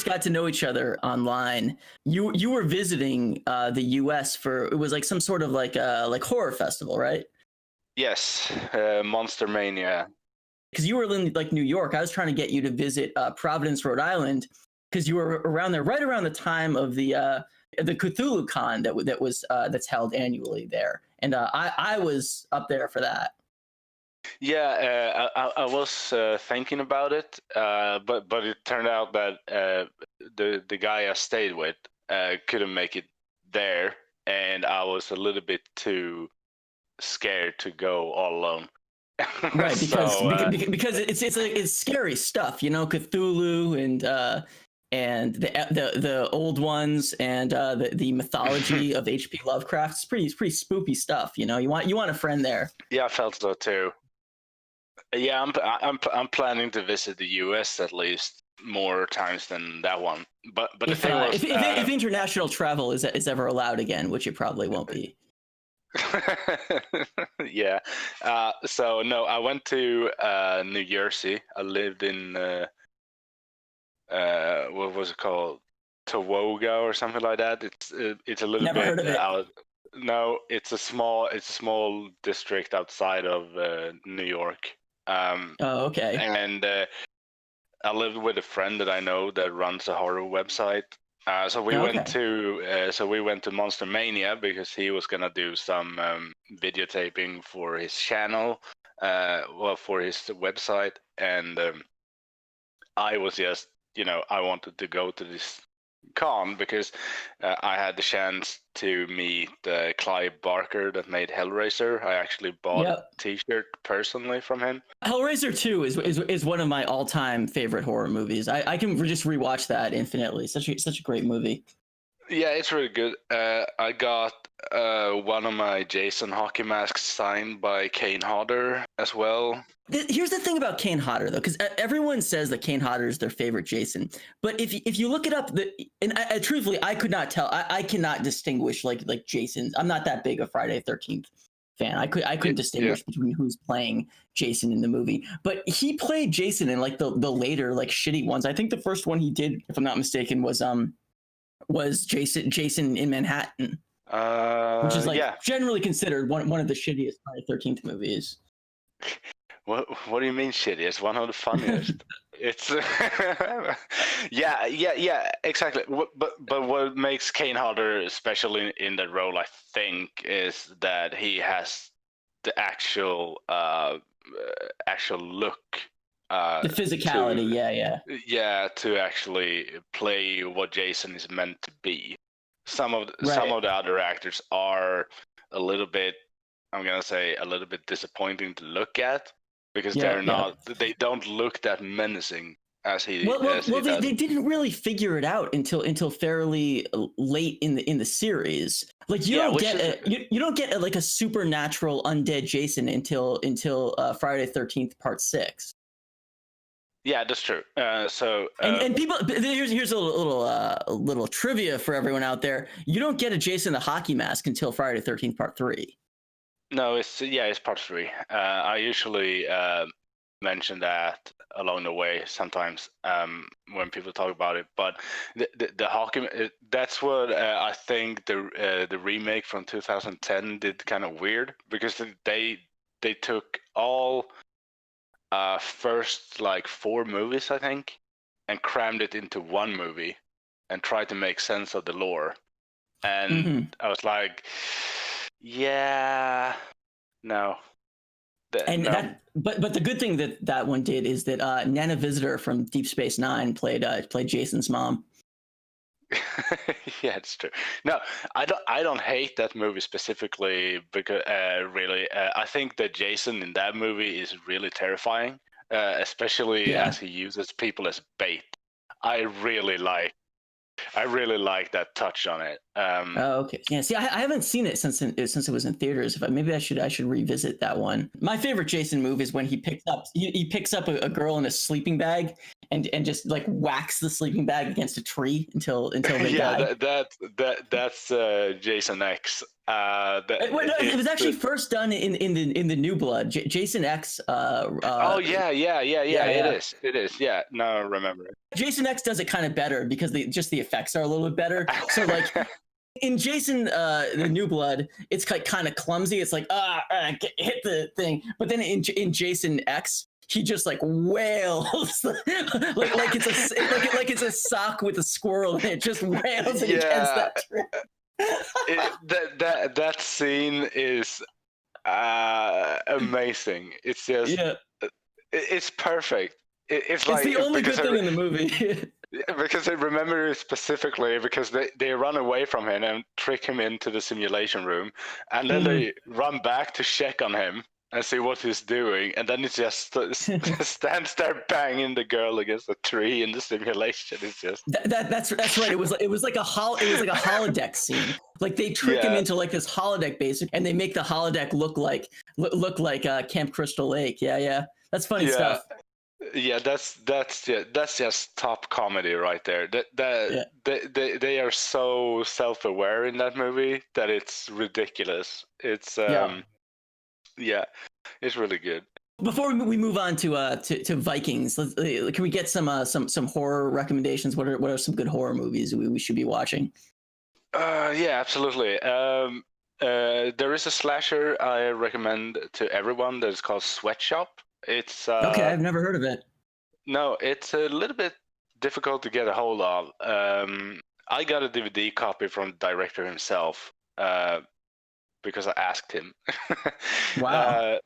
got to know each other online. You were visiting the U.S. for, it was like some sort of like horror festival, right? Yes, Monster Mania. Because you were in like New York. I was trying to get you to visit Providence, Rhode Island, because you were around there right around the time of the Cthulhu Con that's held annually there, and I was up there for that. Yeah, I was thinking about it, but it turned out that the guy I stayed with couldn't make it there, and I was a little bit too scared to go all alone. Right, because So, because it's scary stuff, you know, Cthulhu and the old ones and the mythology of H.P. Lovecraft. It's pretty spooky stuff, you know. You want a friend there. yeah, I felt so too. Yeah, I'm planning to visit the U.S. at least more times than that one. But the thing was, if international travel is ever allowed again, which it probably won't be. yeah. So no, I went to New Jersey. I lived in what was it called, Tioga or something like that. It's a little Never bit heard of it. out. No, it's a small district outside of New York. Oh, okay. And I lived with a friend that I know that runs a horror website. So we went to Monster Mania because he was gonna do some videotaping for his channel, for his website, and I was just, I wanted to go to this con because I had the chance to meet Clive Barker that made Hellraiser. I actually bought a T-shirt personally from him. Hellraiser 2 is one of my all-time favorite horror movies. I can just rewatch that infinitely. Such a great movie. Yeah, it's really good. I got one of my Jason hockey masks signed by Kane Hodder as well. Here's the thing about Kane Hodder, though, because everyone says that Kane Hodder is their favorite Jason. But if you look it up, and truthfully, I could not tell. I cannot distinguish like Jason. I'm not that big a Friday the 13th fan. I couldn't distinguish between who's playing Jason in the movie. But he played Jason in like the later like shitty ones. I think the first one he did, if I'm not mistaken, was Jason in Manhattan, which is like generally considered one of the shittiest Friday the 13th movies. What do you mean shitty? It's one of the funniest. It's yeah, exactly. But what makes Kane Hodder special in that role, I think, is that he has the actual look. The physicality, to actually play what Jason is meant to be. Some of the other actors are a little bit, I'm gonna say, a little bit disappointing to look at because they don't look that menacing as he. They didn't really figure it out until fairly late in the series. Like you don't get like a supernatural undead Jason until Friday the 13th Part 6. Yeah, that's true. And people, here's a little trivia for everyone out there. You don't get a Jason the hockey mask until Friday the 13th Part 3. No, it's Part 3. I usually mention that along the way sometimes when people talk about it. But the hockey, that's what I think the remake from 2010 did kind of weird because they took all first like 4 movies, I think, and crammed it into one movie and tried to make sense of the lore. And I was like, yeah, no. But the good thing that one did is that Nana Visitor from Deep Space Nine played Jason's mom. Yeah, it's true. No, I don't hate that movie specifically because really, I think that Jason in that movie is really terrifying, especially as he uses people as bait. I really like that touch on it. Okay. Yeah. See, I haven't seen it since it was in theaters. Maybe I should revisit that one. My favorite Jason move is when he picks up a girl in a sleeping bag and just like whacks the sleeping bag against a tree until they die. That's Jason X. It was actually first done in the New Blood. Jason X. Oh yeah. Yeah. It is. Yeah. Now I remember it. Jason X does it kind of better because the effects are a little bit better. So like in Jason the New Blood, it's kind of clumsy. It's like hit the thing. But then in Jason X, he just like wails like it's a sock with a squirrel and it just wails against that tree. That scene is amazing. It's just it's perfect. It's like the only good thing in the movie. Because I remember it specifically because they run away from him and trick him into the simulation room, and then they run back to check on him and see what he's doing, and then he just stands there banging the girl against a tree in the simulation. It's just that's right. It was like a holodeck scene. Like they trick him into like this holodeck basic, and they make the holodeck look like Camp Crystal Lake. Yeah. That's funny stuff. Yeah, that's just top comedy right there. They are so self-aware in that movie that it's ridiculous. It's it's really good. Before we move on to Vikings, can we get some horror recommendations? What are some good horror movies we should be watching? Yeah, absolutely. There is a slasher I recommend to everyone that is called Sweatshop. It's okay. I've never heard of it. No, it's a little bit difficult to get a hold of. I got a DVD copy from the director himself because I asked him. Wow.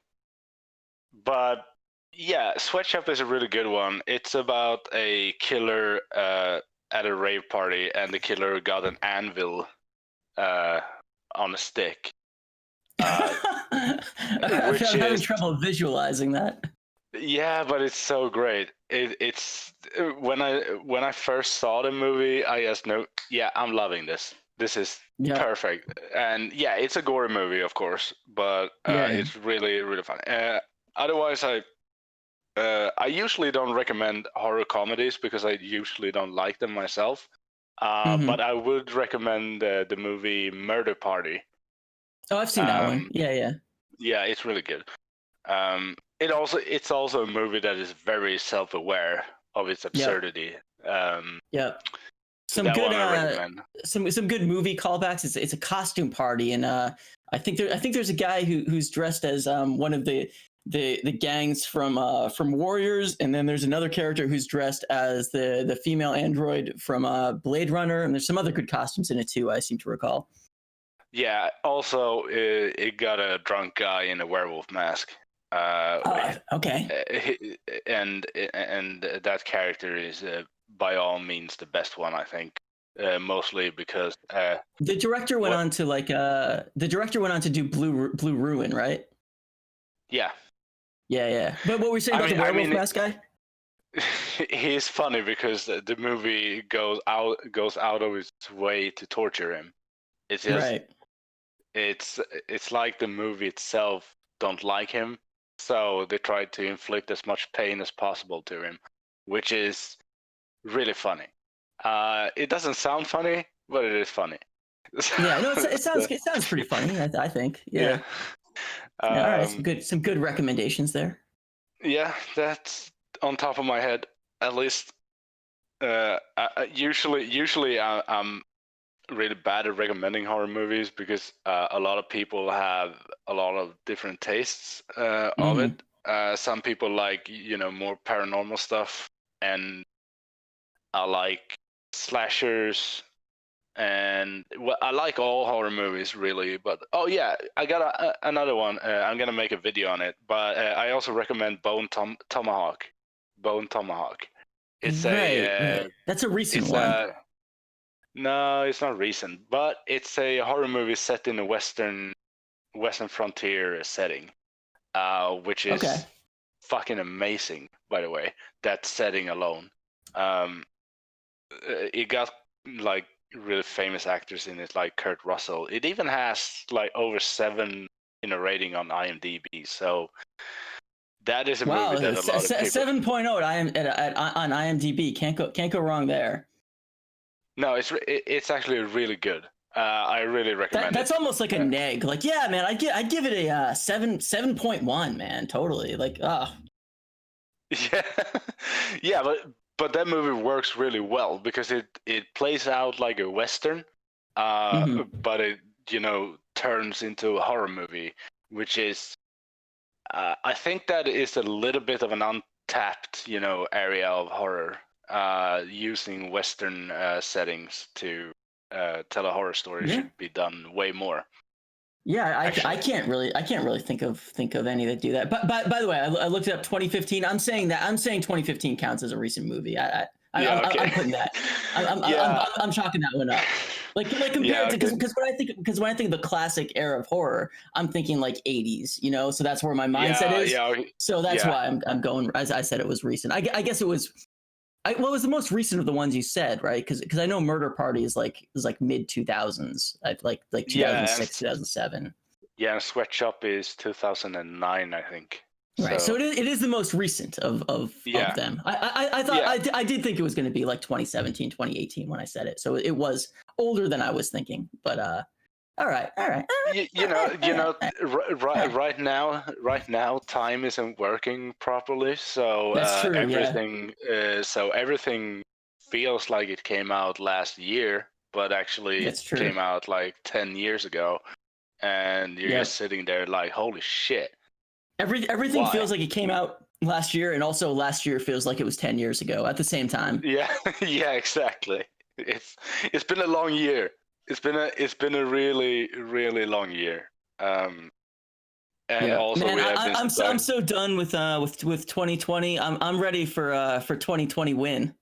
But yeah, Sweatshop is a really good one. It's about a killer at a rave party, and the killer got an anvil on a stick. I'm having trouble visualizing that. Yeah, but it's so great. It's when I first saw the movie, I just know, I'm loving this. This is perfect. And yeah, it's a gory movie, of course, but it's really, really fun. Otherwise, I usually don't recommend horror comedies because I usually don't like them myself. But I would recommend the movie Murder Party. Oh, I've seen that one. Yeah. Yeah, it's really good. It's also a movie that is very self-aware of its absurdity. Some good movie callbacks. It's a costume party, and I think there's a guy who's dressed as one of the gangs from Warriors, and then there's another character who's dressed as the female android from Blade Runner, and there's some other good costumes in it too. I seem to recall. Yeah. Also, it got a drunk guy in a werewolf mask. Okay. And that character is by all means the best one, I think. Mostly because the director went on to do Blue Ruin, right? Yeah. Yeah. But what were you saying about the werewolf mask guy? He's funny because the movie goes out of its way to torture him. It's just right. It's like the movie itself don't like him, so they try to inflict as much pain as possible to him, which is really funny. It doesn't sound funny, but it is funny. Yeah, no, it sounds pretty funny. I think. Yeah. All right, some good recommendations there. Yeah, that's on top of my head. At least, usually I'm really bad at recommending horror movies because a lot of people have a lot of different tastes of it. Some people like more paranormal stuff, and I like slashers, and I like all horror movies really. But I got another one. I'm gonna make a video on it, but I also recommend Bone Tomahawk. Bone Tomahawk. It's right. That's a recent one. No, it's not recent, but it's a horror movie set in a western frontier setting, which is fucking amazing. By the way, that setting alone, it got like really famous actors in it, like Kurt Russell. It even has like over 7 in a rating on IMDb. So that is a movie that a lot of people 7.0 on IMDb. Can't go wrong there. No, it's actually really good. I really recommend That's it. almost like a neg. Like, yeah, man, I'd give it a 7.1, man. Totally. Like, Yeah, yeah, but that movie works really well because it plays out like a western, but it turns into a horror movie, which is I think that is a little bit of an untapped area of horror, using western settings to tell a horror story yeah. should be done way more. Yeah, I Actually, can't really think of any that do that. But by the way, I looked it up 2015. I'm saying 2015 counts as a recent movie. yeah, okay. I'm putting that. Yeah, I'm chalking that one up. Like yeah, compared to okay. because when I think of the classic era of horror, I'm thinking like 80s. So that's where my mindset Yeah, is. yeah, okay. So that's Yeah. why I'm going. As I said, it was recent. I guess it was. What was the most recent of the ones you said, right? Because I know Murder Party is like mid 2000s, like Yeah, 2006, 2007. yeah, and Sweatshop is 2009, I think. Right. So So it is the most recent of yeah, them. I thought yeah, I did think it was going to be like 2017, 2018 when I said it. So it was older than I was thinking. But all right, all right, right now, time isn't working properly. So that's true. Yeah, everything feels like it came out last year, but actually it that's true. came out like 10 years ago, and you're Yeah, just sitting there like, holy shit, everything why? feels like it came out last year, and also last year feels like it was 10 years ago at the same time. Yeah, yeah, exactly. It's been a long year. It's been a really really long year. And Yeah, also man, we have this I'm so done with 2020. I'm ready for 2020 win.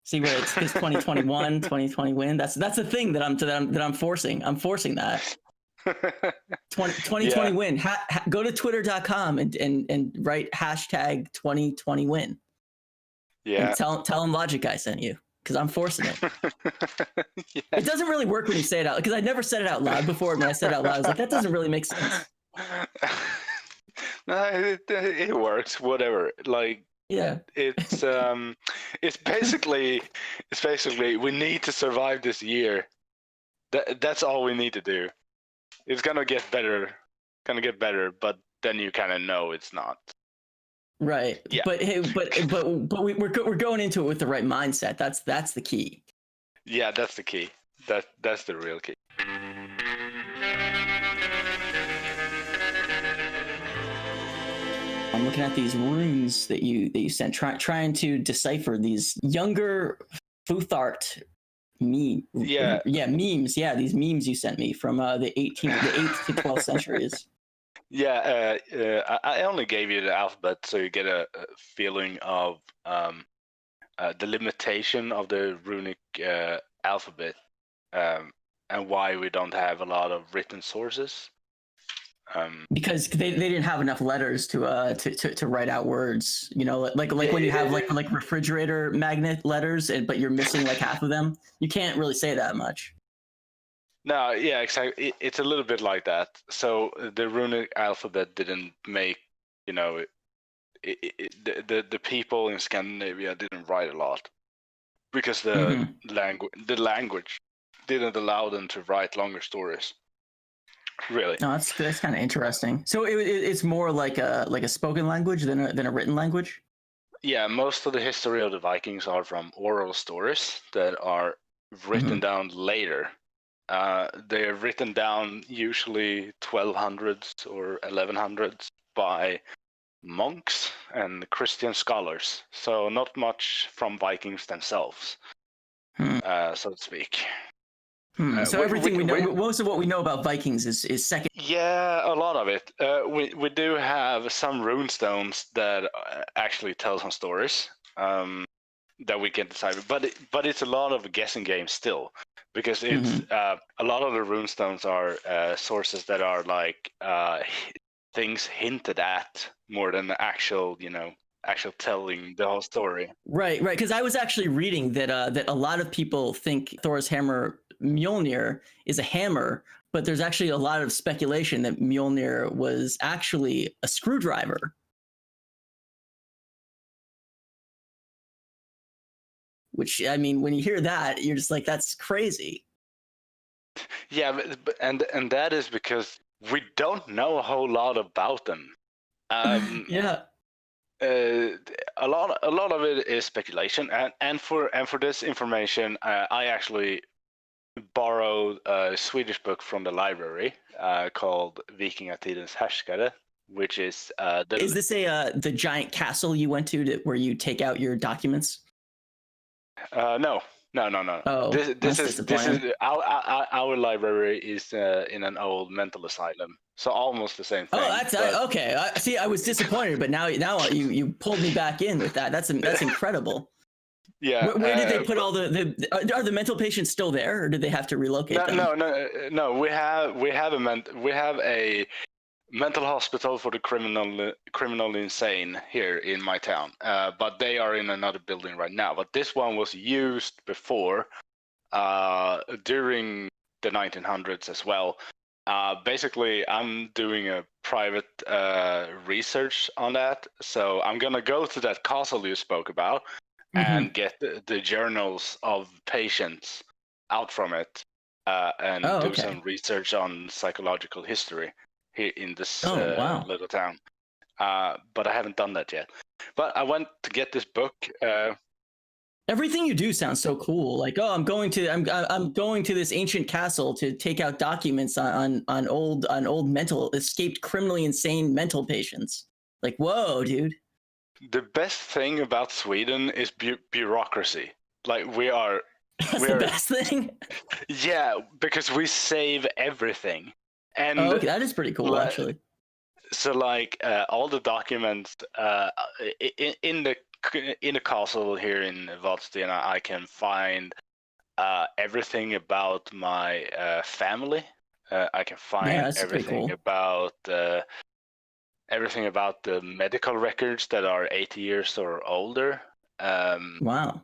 See where it's because 2021, 2020 win. That's the thing that I'm forcing. I'm forcing that 2020 yeah, win. Go to twitter.com and write hashtag 2020 win and yeah. tell them Logic Guy sent you because I'm forcing it. Yeah. It doesn't really work when you say it out because I never said it out loud before. When I said it out loud, I was like, that doesn't really make sense. No, it works. Whatever. Like Yeah. it's it's basically we need to survive this year. That's all we need to do. It's gonna get better, but then you kind of know it's not. Right. Yeah, But hey, we're going into it with the right mindset. That's the key. yeah, that's the key. That's the real key. I'm looking at these runes that you sent, trying to decipher these younger Futhart Yeah, memes. Yeah, these memes you sent me from the 8th to 12th centuries. yeah. I only gave you the alphabet so you get a feeling of the limitation of the runic alphabet, and why we don't have a lot of written sources. Because they didn't have enough letters to write out words. Like when you have like refrigerator magnet letters, but you're missing like half of them. You can't really say that much. No, yeah, exactly. It's a little bit like that. So the runic alphabet didn't make, you know, the people in Scandinavia didn't write a lot because the language didn't allow them to write longer stories. Really. No, that's kind of interesting. So it's more like a spoken language than a written language. Yeah, most of the history of the Vikings are from oral stories that are written down later. They are written down usually 1200s or 1100s by monks and Christian scholars. So not much from Vikings themselves, so to speak. So everything we know, most of what we know about Vikings is second. Yeah, a lot of it. We do have some runestones that actually tell some stories that we can decipher, but it's a lot of a guessing game still, because it's a lot of the runestones are sources that are like things hinted at more than the actual telling the whole story. Right. Because I was actually reading that a lot of people think Thor's hammer Mjolnir is a hammer, but there's actually a lot of speculation that Mjolnir was actually a screwdriver. Which, I mean, when you hear that, you're just like, that's crazy. Yeah, and that is because we don't know a whole lot about them. Yeah. A lot of it is speculation, and for this information, I actually borrowed a Swedish book from the library called Vikingatidens härskare, which is Is this the giant castle you went to where you take out your documents? No. Oh, This is disappointing. our library is in an old mental asylum, so almost the same Oh, thing. okay. See, I was disappointed, but now you pulled me back in with that. That's incredible. Yeah. Where did they put all the are the mental patients still there, or did they have to relocate them? No. We have a mental hospital for the criminally insane here in my town, but they are in another building right now. But this one was used before, during the 1900s as well. Basically, I'm doing a private research on that, so I'm gonna go to that castle you spoke about and get the journals of patients out from it, and do some research on psychological history here in this wow. little town. But I haven't done that yet. But I went to get this book. Everything you do sounds so cool. Like, oh, I'm going to this ancient castle to take out documents on old escaped criminally insane mental patients. Like, whoa, dude. The best thing about Sweden is bureaucracy. Like That's the best thing. Yeah, because we save everything. And okay, that is pretty cool, actually. So, like, all the documents in the castle here in Vadstena, I can find everything about my family. I can find everything about everything about the medical records that are 80 years or older. Wow.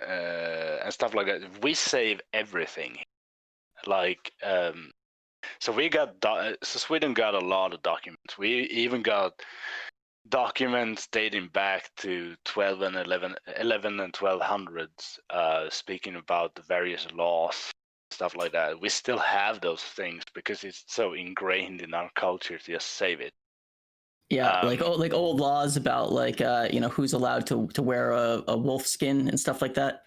And stuff like that. We save everything. Like, so Sweden got a lot of documents. We even got documents dating back to 11 and 1200s, speaking about the various laws, stuff like that. We still have those things because it's so ingrained in our culture to just save it. Yeah, like old laws about like who's allowed to wear a wolf skin and stuff like that.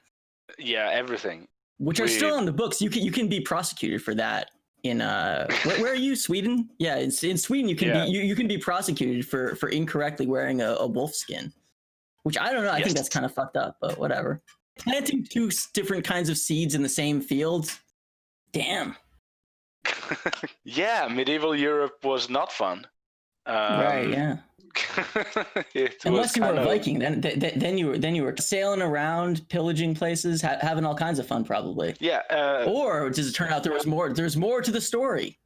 Yeah, everything. Which are still on the books. You can be prosecuted for that. In where are you? Sweden? Yeah, in Sweden you can be you can be prosecuted for incorrectly wearing a wolf skin. Which I don't know. I think that's kind of fucked up, but whatever. Planting two different kinds of seeds in the same field. Damn. Yeah, medieval Europe was not fun. Right. Yeah. Unless you were a Viking, then you were sailing around, pillaging places, having all kinds of fun, probably. Yeah. Or does it turn out there was more? There's more to the story.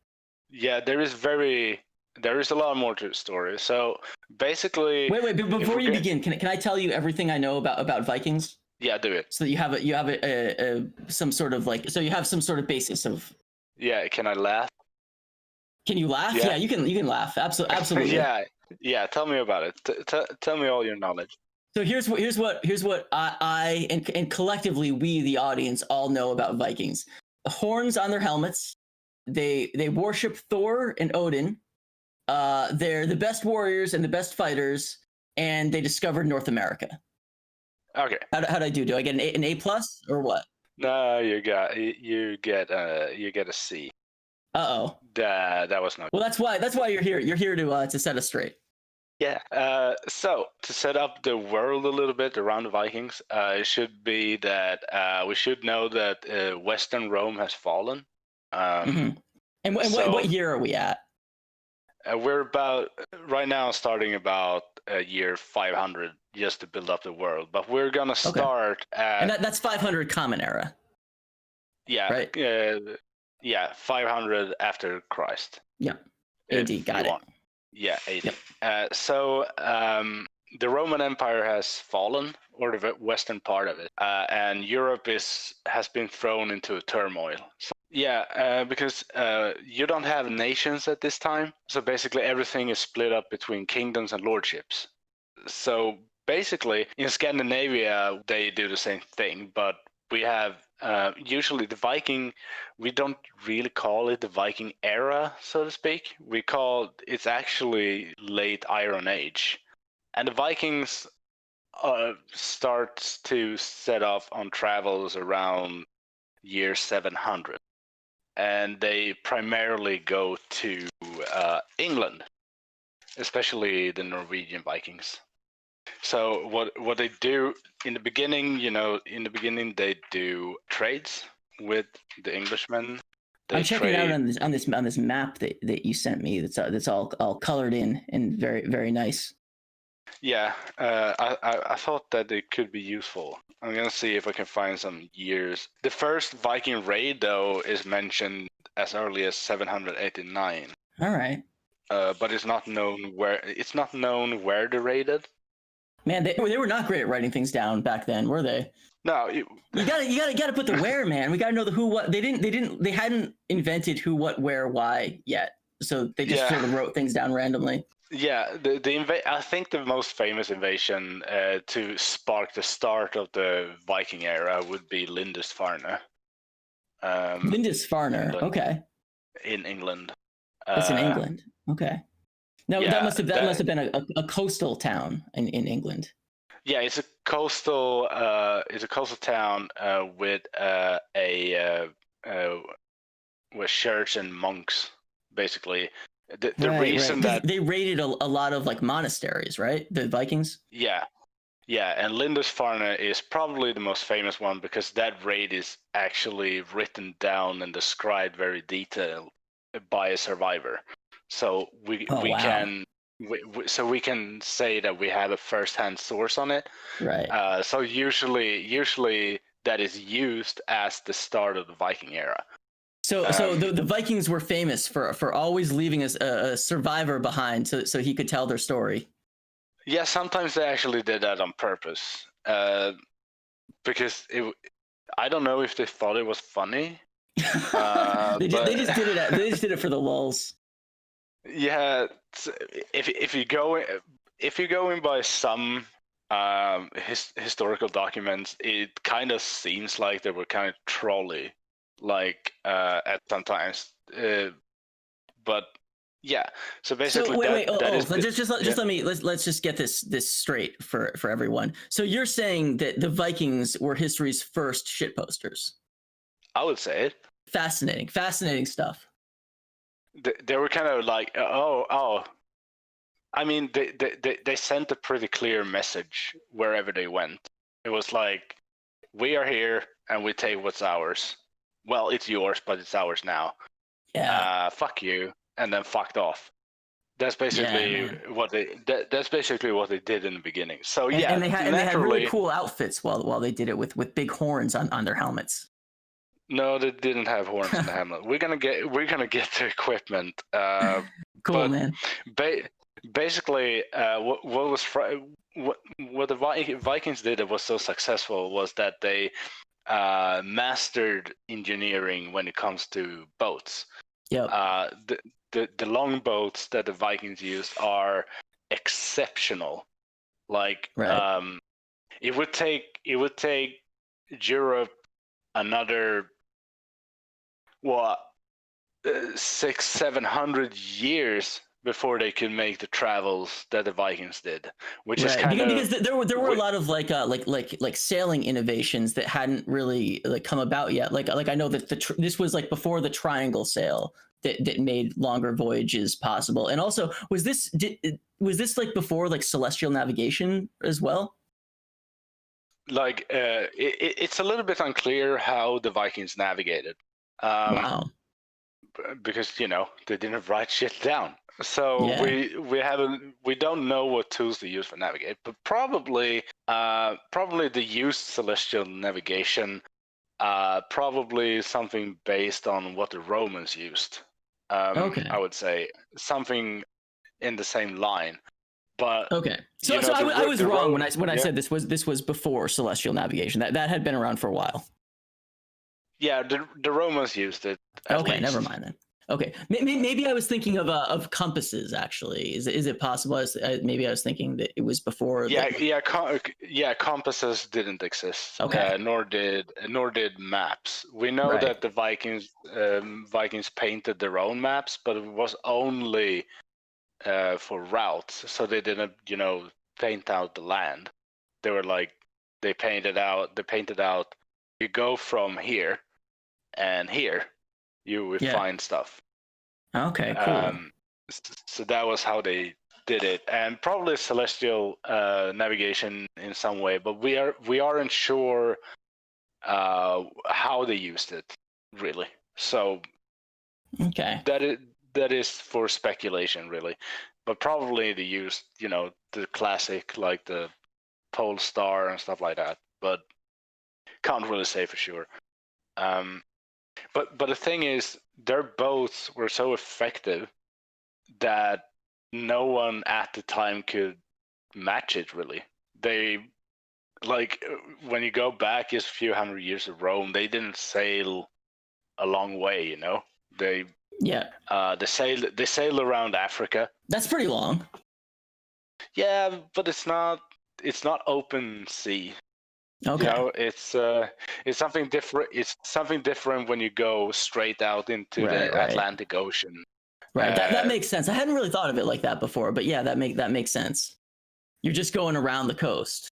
Yeah, there is a lot more to the story. So basically, wait, before you begin, can I tell you everything I know about Vikings? Yeah, do it. So that you have some sort of like, so you have some sort of basis of. Yeah, can I laugh? Can you laugh? Yeah, you can laugh. Absolutely. Yeah. Tell me about it. Tell me all your knowledge. So here's what I and collectively we, the audience, all know about Vikings. The horns on their helmets. They worship Thor and Odin. They're the best warriors and the best fighters, and they discovered North America. Okay. How'd I do? Do I get an A plus or what? No, you get a C. Uh-oh. That was not. Well, that's why you're here. You're here to set us straight. Yeah. So to set up the world a little bit around the Vikings, it should be that we should know that Western Rome has fallen. And what year are we at? We're about right now starting about year 500 just to build up the world, but we're gonna start at. And that's 500 Common Era. Yeah. Right. 500 after Christ. Yeah. AD. Got it. Yeah, AD. Yep. So the Roman Empire has fallen, or the western part of it, and Europe has been thrown into a turmoil. So, because you don't have nations at this time, so basically everything is split up between kingdoms and lordships. So basically, in Scandinavia, they do the same thing, but we have usually the Viking, we don't really call it the Viking era, so to speak. It's actually late Iron Age, and the Vikings starts to set off on travels around year 700, and they primarily go to England, especially the Norwegian Vikings. So what they do in the beginning, they do trades with the Englishmen. I'm checking out on this map that you sent me. That's all colored in and very, very nice. Yeah, I thought that it could be useful. I'm gonna see if I can find some years. The first Viking raid, though, is mentioned as early as 789. All right. But it's not known where. It's not known where they raided. Man, they were not great at writing things down back then, were they? No, you gotta put the where, man. We gotta know the who, what. They hadn't invented who, what, where, why yet. So they just sort of wrote things down randomly. Yeah, I think the most famous invasion to spark the start of the Viking era would be Lindisfarne. Lindisfarne, okay. In England. It's in England, okay. No, that must have been a coastal town in England. Yeah, it's a coastal town with church and monks, basically. The reason that they raided a lot of like monasteries, right? The Vikings. Yeah, and Lindisfarne is probably the most famous one because that raid is actually written down and described very detailed by a survivor. So we can say that we have a first-hand source on it. Right. So usually that is used as the start of the Viking era. So the Vikings were famous for always leaving a survivor behind so he could tell their story. Yeah, sometimes they actually did that on purpose. Because I don't know if they thought it was funny. They just did it. They just did it for the lulz. Yeah, if you go in by some historical documents, it kind of seems like they were kind of trolly, like at some times. But yeah, so basically, let's just get this straight for everyone. So you're saying that the Vikings were history's first shitposters? I would say it. Fascinating stuff. They were kind of like, oh. I mean, they sent a pretty clear message wherever they went. It was like, we are here and we take what's ours. Well, it's yours, but it's ours now. Yeah. Fuck you, and then fucked off. That's basically what they. That's basically what they did in the beginning. So and they had really cool outfits while they did it with big horns on their helmets. No, they didn't have horns in the helmet. We're gonna get to equipment. Cool, man. Basically, what the Vikings did that was so successful was that they mastered engineering when it comes to boats. Yep. The long boats that the Vikings used are exceptional. Like, it would take Europe another 600-700 years before they could make the travels that the Vikings did, which is kind of because there were a lot of like sailing innovations that hadn't really come about yet. Like I know that this was like before the triangle sail that made longer voyages possible. And also, was this like before like celestial navigation as well? Like it's a little bit unclear how the Vikings navigated. Wow. Because they didn't write shit down. So we don't know what tools they use for navigate, but probably they used celestial navigation, probably something based on what the Romans used. I would say something in the same line. But okay, so I was wrong when I said this was before celestial navigation. That had been around for a while. Yeah, the Romans used it. Okay, never mind then. Okay, maybe I was thinking of compasses. Actually, is it possible? Maybe I was thinking that it was before. Compasses didn't exist. Okay. Nor did maps. We know Right. that the Vikings painted their own maps, but it was only for routes. So they didn't, paint out the land. They were like, they painted out. You go from here and here, you will Yeah. find stuff. Okay. Cool. So that was how they did it, and probably celestial navigation in some way, but we aren't sure how they used it really. So Okay. that is for speculation really, but probably they used the classic like the pole star and stuff like that, but can't really say for sure. But the thing is, their boats were so effective that no one at the time could match it really. They like when you go back just a few hundred years of Rome, they didn't sail a long way, They Yeah. they sail around Africa. That's pretty long. Yeah, but it's not open sea. Okay. It's something different. It's something different when you go straight out into Right. the Right. Atlantic Ocean. Right. That makes sense. I hadn't really thought of it like that before, but yeah, that makes sense. You're just going around the coast.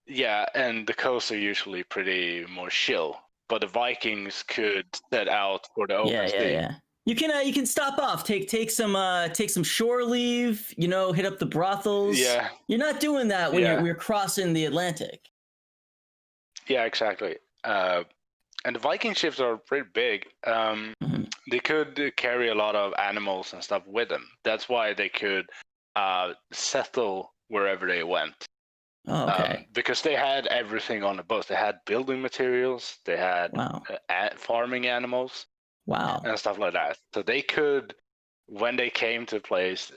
Yeah, and the coasts are usually pretty more chill, but the Vikings could set out for the open Yeah. Yeah. sea. Yeah. You can stop off, take some shore leave. Hit up the brothels. Yeah, You're not doing that when yeah, you're crossing the Atlantic. yeah, exactly. And the Viking ships are pretty big. Mhm. They could carry a lot of animals and stuff with them. That's why they could settle wherever they went. Oh, okay. Because they had everything on the boat. They had building materials, they had Wow. farming animals, Wow. and stuff like that. So they could, when they came to place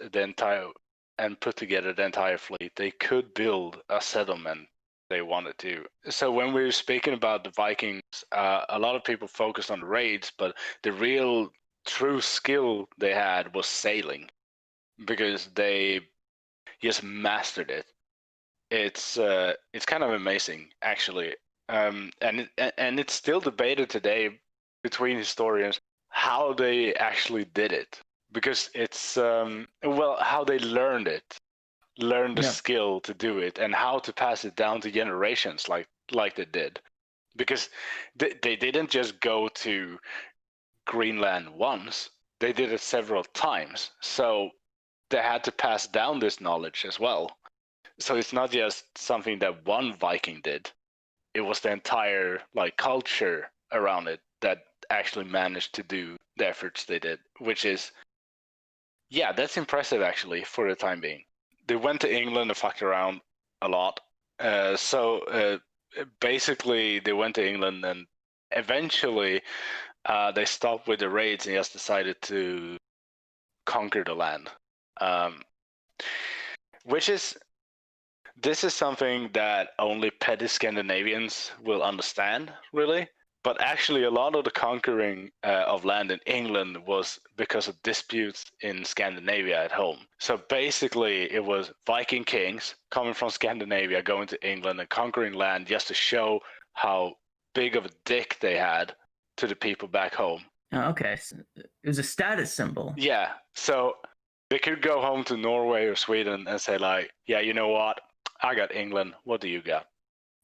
and put together the entire fleet, they could build a settlement they wanted to. So when we were speaking about the Vikings, a lot of people focused on the raids, but the real true skill they had was sailing, because they just mastered it. It's kind of amazing actually, and it's still debated today between historians how they actually did it, because it's how they learned the Yeah. skill to do it, and how to pass it down to generations like they did, because they didn't just go to Greenland once, they did it several times, so they had to pass down this knowledge as well. So it's not just something that one Viking did. It was the entire culture around it that actually managed to do the efforts they did, which is, yeah, that's impressive actually for the time being. They went to England and fucked around a lot. Basically, they went to England, and eventually they stopped with the raids and just decided to conquer the land. Which is This is something that only petty Scandinavians will understand, really. But actually, a lot of the conquering of land in England was because of disputes in Scandinavia at home. So basically, it was Viking kings coming from Scandinavia, going to England and conquering land just to show how big of a dick they had to the people back home. Oh, okay. So it was a status symbol. Yeah. So they could go home to Norway or Sweden and say, like, yeah, you know what? I got England. What do you got?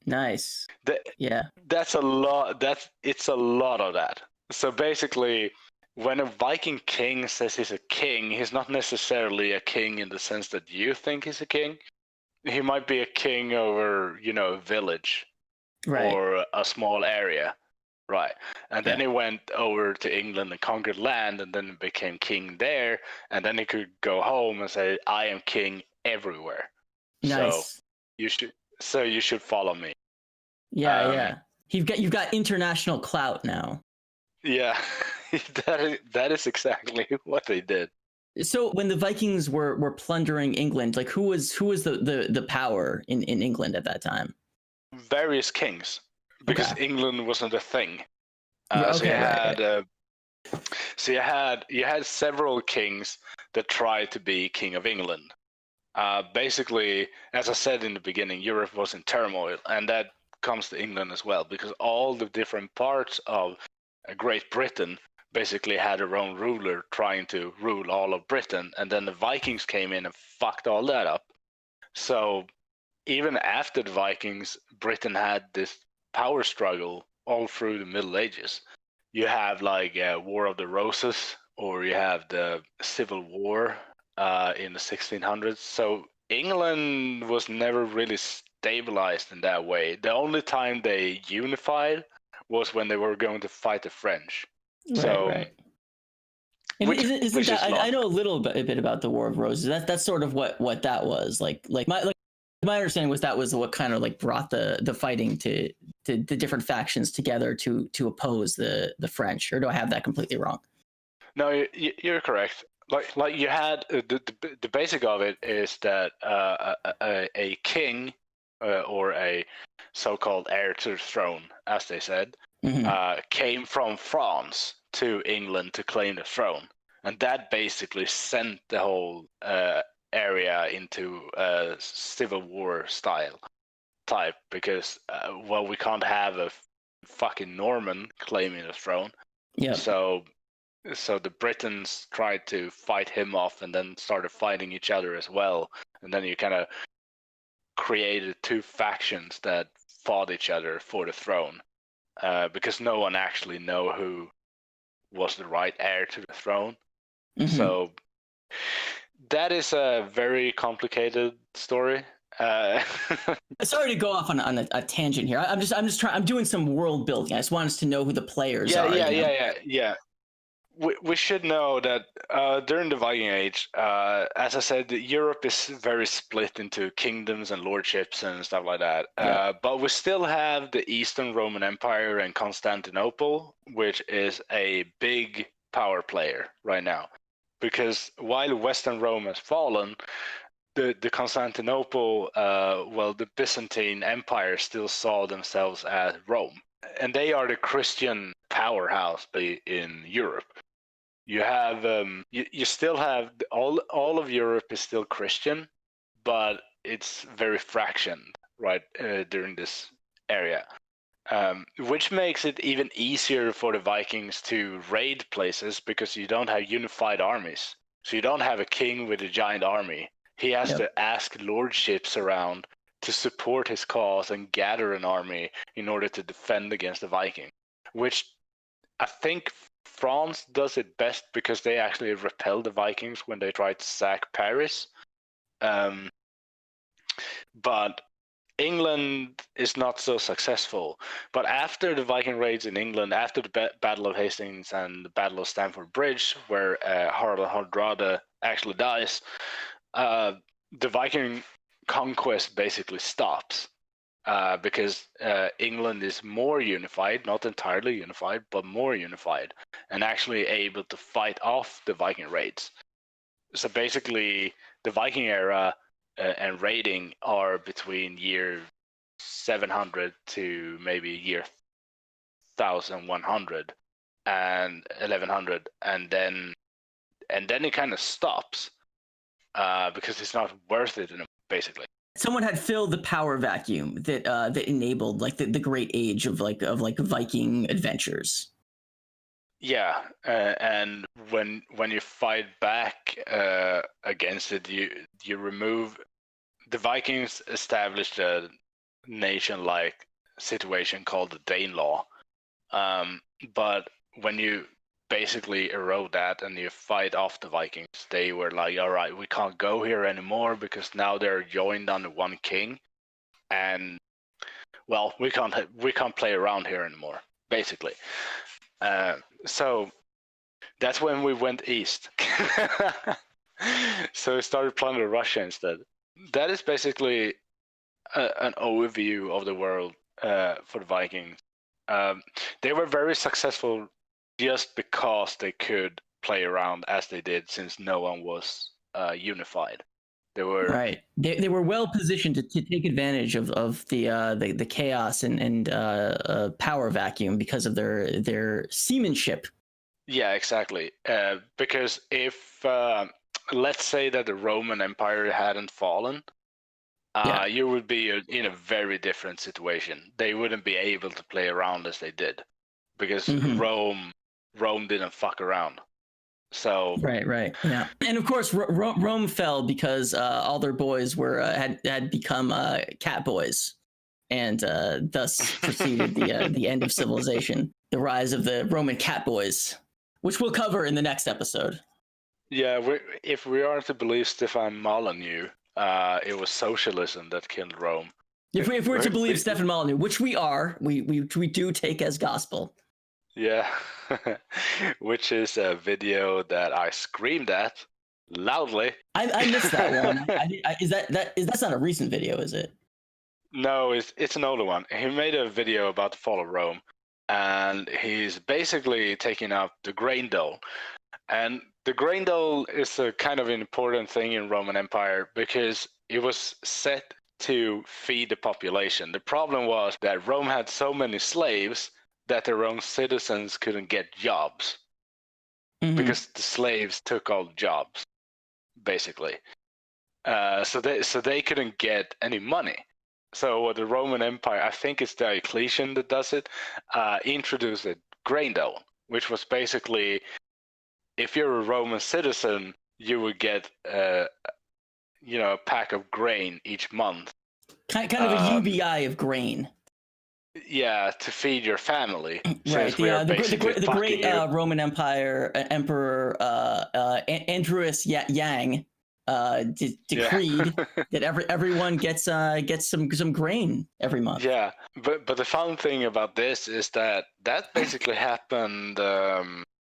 Nice. Yeah. That's a lot. It's a lot of that. So basically, when a Viking king says he's a king, he's not necessarily a king in the sense that you think he's a king. He might be a king over, a village, Right. or a small area, right? And then Yeah. he went over to England and conquered land, and then became king there. And then he could go home and say, "I am king everywhere." So Nice. you should follow me. Yeah. Yeah. You've got international clout now. Yeah, that is exactly what they did. So when the Vikings were plundering England, like who was the power in England at that time? Various kings, because Okay. England wasn't a thing. So you Okay. Right. had Right. So you had several kings that tried to be king of England. Basically, as I said in the beginning, Europe was in turmoil, and that comes to England as well, because all the different parts of Great Britain basically had their own ruler trying to rule all of Britain, and then the Vikings came in and fucked all that up. So even after the Vikings, Britain had this power struggle all through the Middle Ages. You have like War of the Roses, or you have the Civil War in the 1600s. So England was never really stabilized in that way. The only time they unified was when they were going to fight the French. Right. And Which isn't that? is I know a little bit about the War of Roses. That's sort of what that was like. My understanding was that was what kind of like brought the fighting to the different factions together to oppose the French. Or do I have that completely wrong? No, you're correct. Like you had the basic of it is that a king or a so-called heir to the throne, as they said, came from France to England to claim the throne, and that basically sent the whole area into a civil war style type, because well, we can't have a fucking Norman claiming the throne. Yeah. So the Britons tried to fight him off, and then started fighting each other as well, and then you kind of created two factions that fought each other for the throne, because no one actually know who was the right heir to the throne. So that is a very complicated story. Sorry to go off on a tangent here. I'm just trying. I'm doing some world building. I just want us to know who the players are. Yeah. We should know that during the Viking Age, as I said, Europe is very split into kingdoms and lordships and stuff like that. But we still have the Eastern Roman Empire and Constantinople, which is a big power player right now. Because while Western Rome has fallen, the Constantinople, the Byzantine Empire still saw themselves as Rome. And they are the Christian powerhouse in Europe. You have you still have all of Europe is still Christian, but it's very fractioned right during this area, which makes it even easier for the Vikings to raid places, because you don't have unified armies. So you don't have a king with a giant army. He has to ask lordships around to support his cause and gather an army in order to defend against the Viking, which I think France does it best, because they actually repel the Vikings when they try to sack Paris. But England is not so successful. But after the Viking raids in England, after the Battle of Hastings and the Battle of Stamford Bridge, where Harald Hardrada actually dies, the Viking conquest basically stops. Because England is more unified, not entirely unified, but more unified, and actually able to fight off the Viking raids. So basically, the Viking era and raiding are between year 700 to maybe year 1100 and 1100, and then it kind of stops because it's not worth it, basically. Someone had filled the power vacuum that enabled like the great age of Viking adventures. Yeah, and when you fight back against it, you remove. The Vikings established a nation-like situation called the Danelaw, but when you basically erode that and you fight off the Vikings, they were like, all right, we can't go here anymore, because now they're joined under one king, and well, we can't play around here anymore, basically. So that's when we went east. So we started plundering Russia instead. That is basically an overview of the world for the Vikings. They were very successful just because they could play around as they did, since no one was unified. They were right. They were well positioned to take advantage of the chaos and power vacuum because of their seamanship. Yeah, exactly. Because if let's say that the Roman Empire hadn't fallen, Yeah. you would be in a very different situation. They wouldn't be able to play around as they did, because Hmm. Rome didn't fuck around. So Right. Yeah. And of course, Rome fell because all their boys were had become cat boys, and thus preceded the end of civilization, the rise of the Roman cat boys, which we'll cover in the next episode. yeah, if we are to believe Stefan Molyneux, it was socialism that killed Rome. If we're to believe Stefan Molyneux, which we are, we do take as gospel. Yeah, which is a video that I screamed at loudly. I missed that one. That's not a recent video, is it? No, it's an older one. He made a video about the fall of Rome, and he's basically taking up the grain dole. And the grain dole is a kind of an important thing in Roman Empire because it was set to feed the population. The problem was that Rome had so many slaves that their own citizens couldn't get jobs because the slaves took all the jobs, basically. So they couldn't get any money. So the Roman Empire, I think it's Diocletian that does it, introduced a grain dole, which was basically, if you're a Roman citizen, you would get a pack of grain each month. Kind of a UBI of grain. Yeah, to feed your family. Right. The great Roman Empire Emperor Andreas Yang decreed that everyone gets some grain every month. Yeah, but the fun thing about this is that basically happened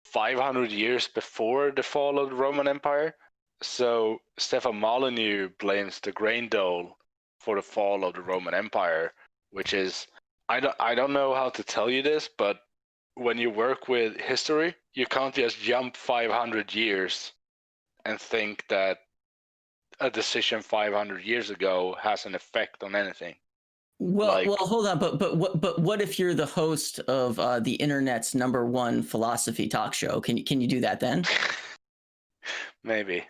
500 years before the fall of the Roman Empire. So Stefan Molyneux blames the grain dole for the fall of the Roman Empire, which is, I don't know how to tell you this, but when you work with history, you can't just jump 500 years and think that a decision 500 years ago has an effect on anything. Well, hold on, but what if you're the host of the internet's #1 philosophy talk show? Can you do that then? Maybe.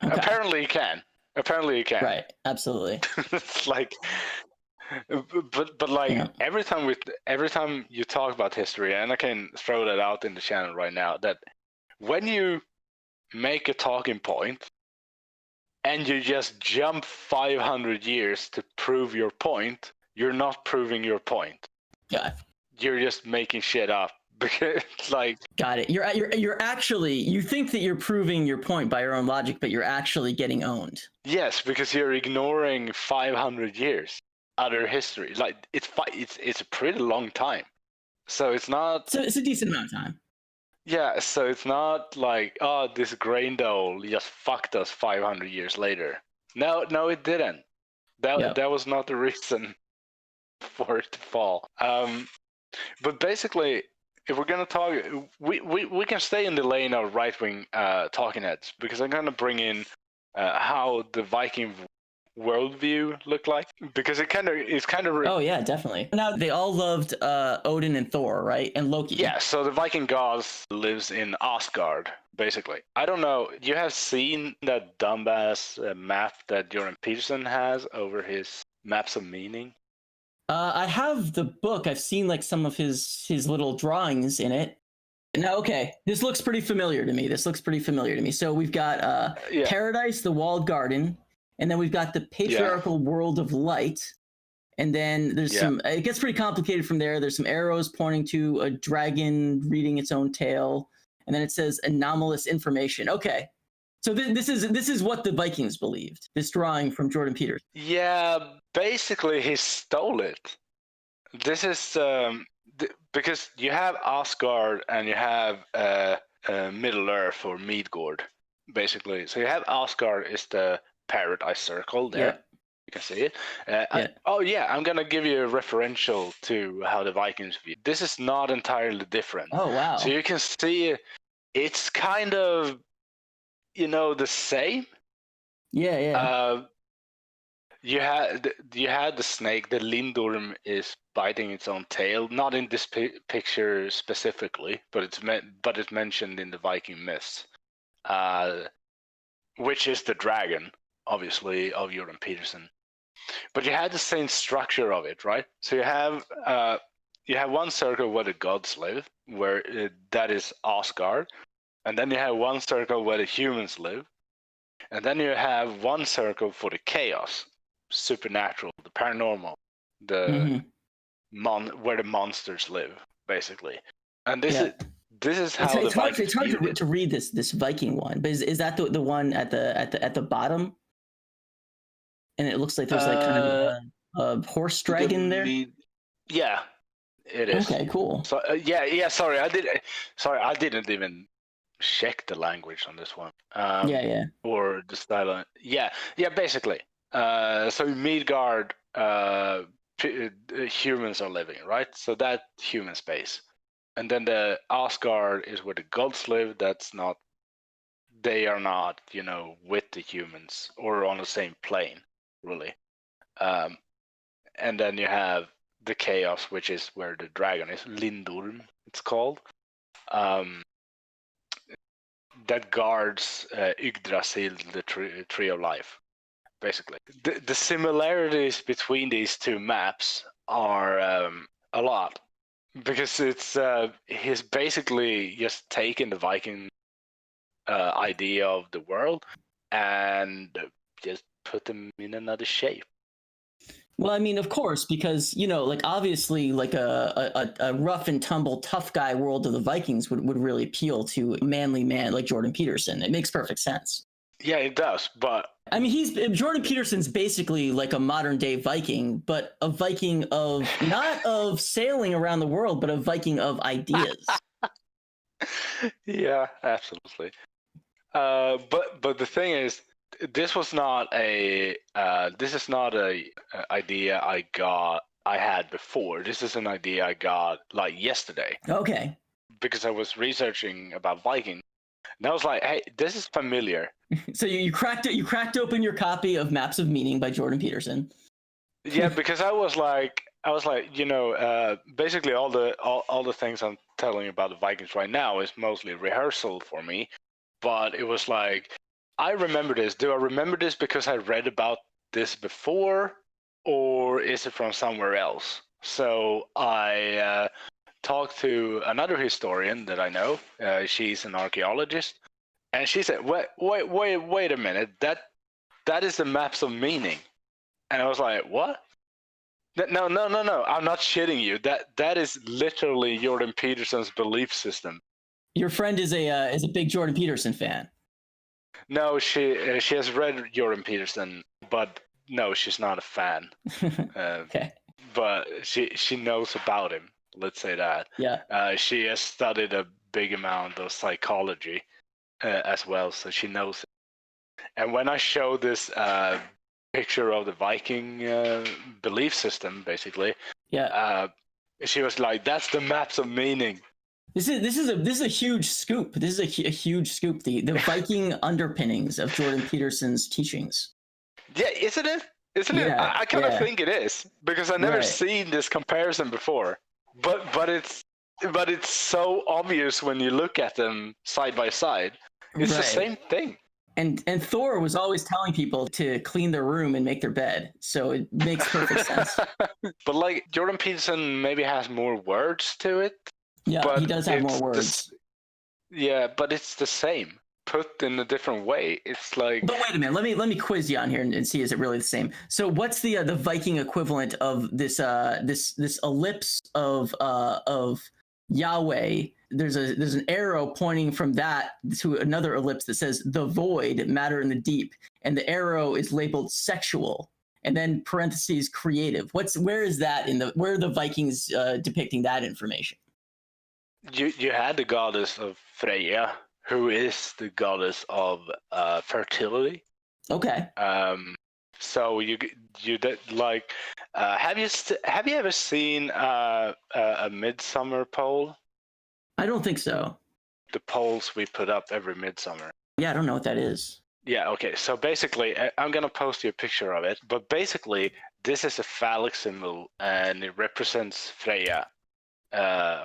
Okay. Apparently you can. Right. Absolutely. It's like, but like, yeah. every time you talk about history, and I can throw that out in the channel right now, that when you make a talking point and you just jump 500 years to prove your point, you're not proving your point. Yeah. You're just making shit up. Because, like, got it. You're actually, you think that you're proving your point by your own logic, but you're actually getting owned. Yes, because you're ignoring 500 years other history. Like, it's a pretty long time. So it's not. So it's a decent amount of time. Yeah, so it's not like, oh, this grain dole just fucked us 500 years later. No, it didn't. That was not the reason for it to fall. But basically, if we're gonna talk, we can stay in the lane of right-wing talking heads, because I'm gonna bring in how the Viking worldview looked like, because it's kind of. Oh yeah, definitely. Now they all loved Odin and Thor, right, and Loki. Yeah, so the Viking gods lives in Asgard, basically. I don't know. You have seen that dumbass map that Jordan Peterson has over his maps of meaning? I have the book. I've seen like some of his little drawings in it. Now, okay, this looks pretty familiar to me. So we've got Paradise, the walled garden, and then we've got the patriarchal world of light. And then there's some, it gets pretty complicated from there. There's some arrows pointing to a dragon reading its own tale. And then it says anomalous information. Okay. So this is what the Vikings believed. This drawing from Jordan Peterson. Yeah, basically he stole it. This is because you have Asgard and you have Middle Earth or Midgård, basically. So you have Asgard is the paradise circle there. Yeah. You can see it. I'm gonna give you a referential to how the Vikings view. This is not entirely different. Oh wow! So you can see it's kind of, the same. Yeah. you had the snake. The lindorm is biting its own tail. Not in this picture specifically, but it's mentioned in the Viking myths, which is the dragon, obviously, of Jordan Peterson. But you had the same structure of it, right? So you have one circle where the gods live, where that is Asgard, and then you have one circle where the humans live, and then you have one circle for the chaos, supernatural, the paranormal, the where the monsters live, basically. And this is how it's hard Vikings to read this Viking one, but is that the one at the bottom? And it looks like there's like kind of a horse dragon there. Yeah, it is. Okay, cool. So yeah. Sorry, I didn't even check the language on this one. Or the style. Yeah. Basically. So in Midgard, humans are living, right? So that human space, and then the Asgard is where the gods live. They are not, with the humans or on the same plane, really. And then you have the chaos, which is where the dragon is, Lindorm, it's called. That guards Yggdrasil, the tree of life, basically. The similarities between these two maps are a lot, because he's basically just taken the Viking idea of the world and just put them in another shape. Well, I mean, of course, because like obviously, like a rough and tumble tough guy world of the Vikings would really appeal to a manly man like Jordan Peterson. It makes perfect sense. Yeah, it does, but I mean, Jordan Peterson's basically like a modern day Viking, but a Viking of not of sailing around the world, but a Viking of ideas. Yeah, absolutely. But the thing is, this is not a idea I had before. This is an idea I got like yesterday. Okay. Because I was researching about Vikings, and I was like, hey, this is familiar. So you cracked open your copy of Maps of Meaning by Jordan Peterson. Yeah, because I was like, basically all the things I'm telling you about the Vikings right now is mostly rehearsal for me. But it was like, I remember this. Do I remember this because I read about this before, or is it from somewhere else? So I talked to another historian that I know. She's an archaeologist, and she said, "Wait a minute. That is the Maps of Meaning." And I was like, "What? No. I'm not shitting you. That is literally Jordan Peterson's belief system." Your friend is a big Jordan Peterson fan. No, she has read Jordan Peterson, but no, she's not a fan. Okay. But she knows about him. Let's say that. Yeah. She has studied a big amount of psychology as well, so she knows it. And when I showed this picture of the Viking belief system, basically, she was like, "That's the Maps of Meaning." This is a huge scoop. This is a huge scoop. The Viking underpinnings of Jordan Peterson's teachings. Yeah, isn't it? Isn't it? I kind of think it is, because I never seen this comparison before. But it's so obvious when you look at them side by side. It's the same thing. And Thor was always telling people to clean their room and make their bed, so it makes perfect sense. But like Jordan Peterson maybe has more words to it. Yeah, but he does have more words. But it's the same, put in a different way. It's like. But wait a minute, let me quiz you on here and see, is it really the same? So what's the Viking equivalent of this ellipse of Yahweh? There's an arrow pointing from that to another ellipse that says the void, matter in the deep, and the arrow is labeled sexual, and then parentheses creative. Where is that where are the Vikings depicting that information? You had the goddess of Freya, who is the goddess of fertility. Okay. So you did like, have you ever seen a midsummer pole? I don't think so. The poles we put up every midsummer. Yeah, I don't know what that is. Yeah, okay. So basically, I'm gonna post you a picture of it. But basically, this is a phallic symbol, and it represents Freya,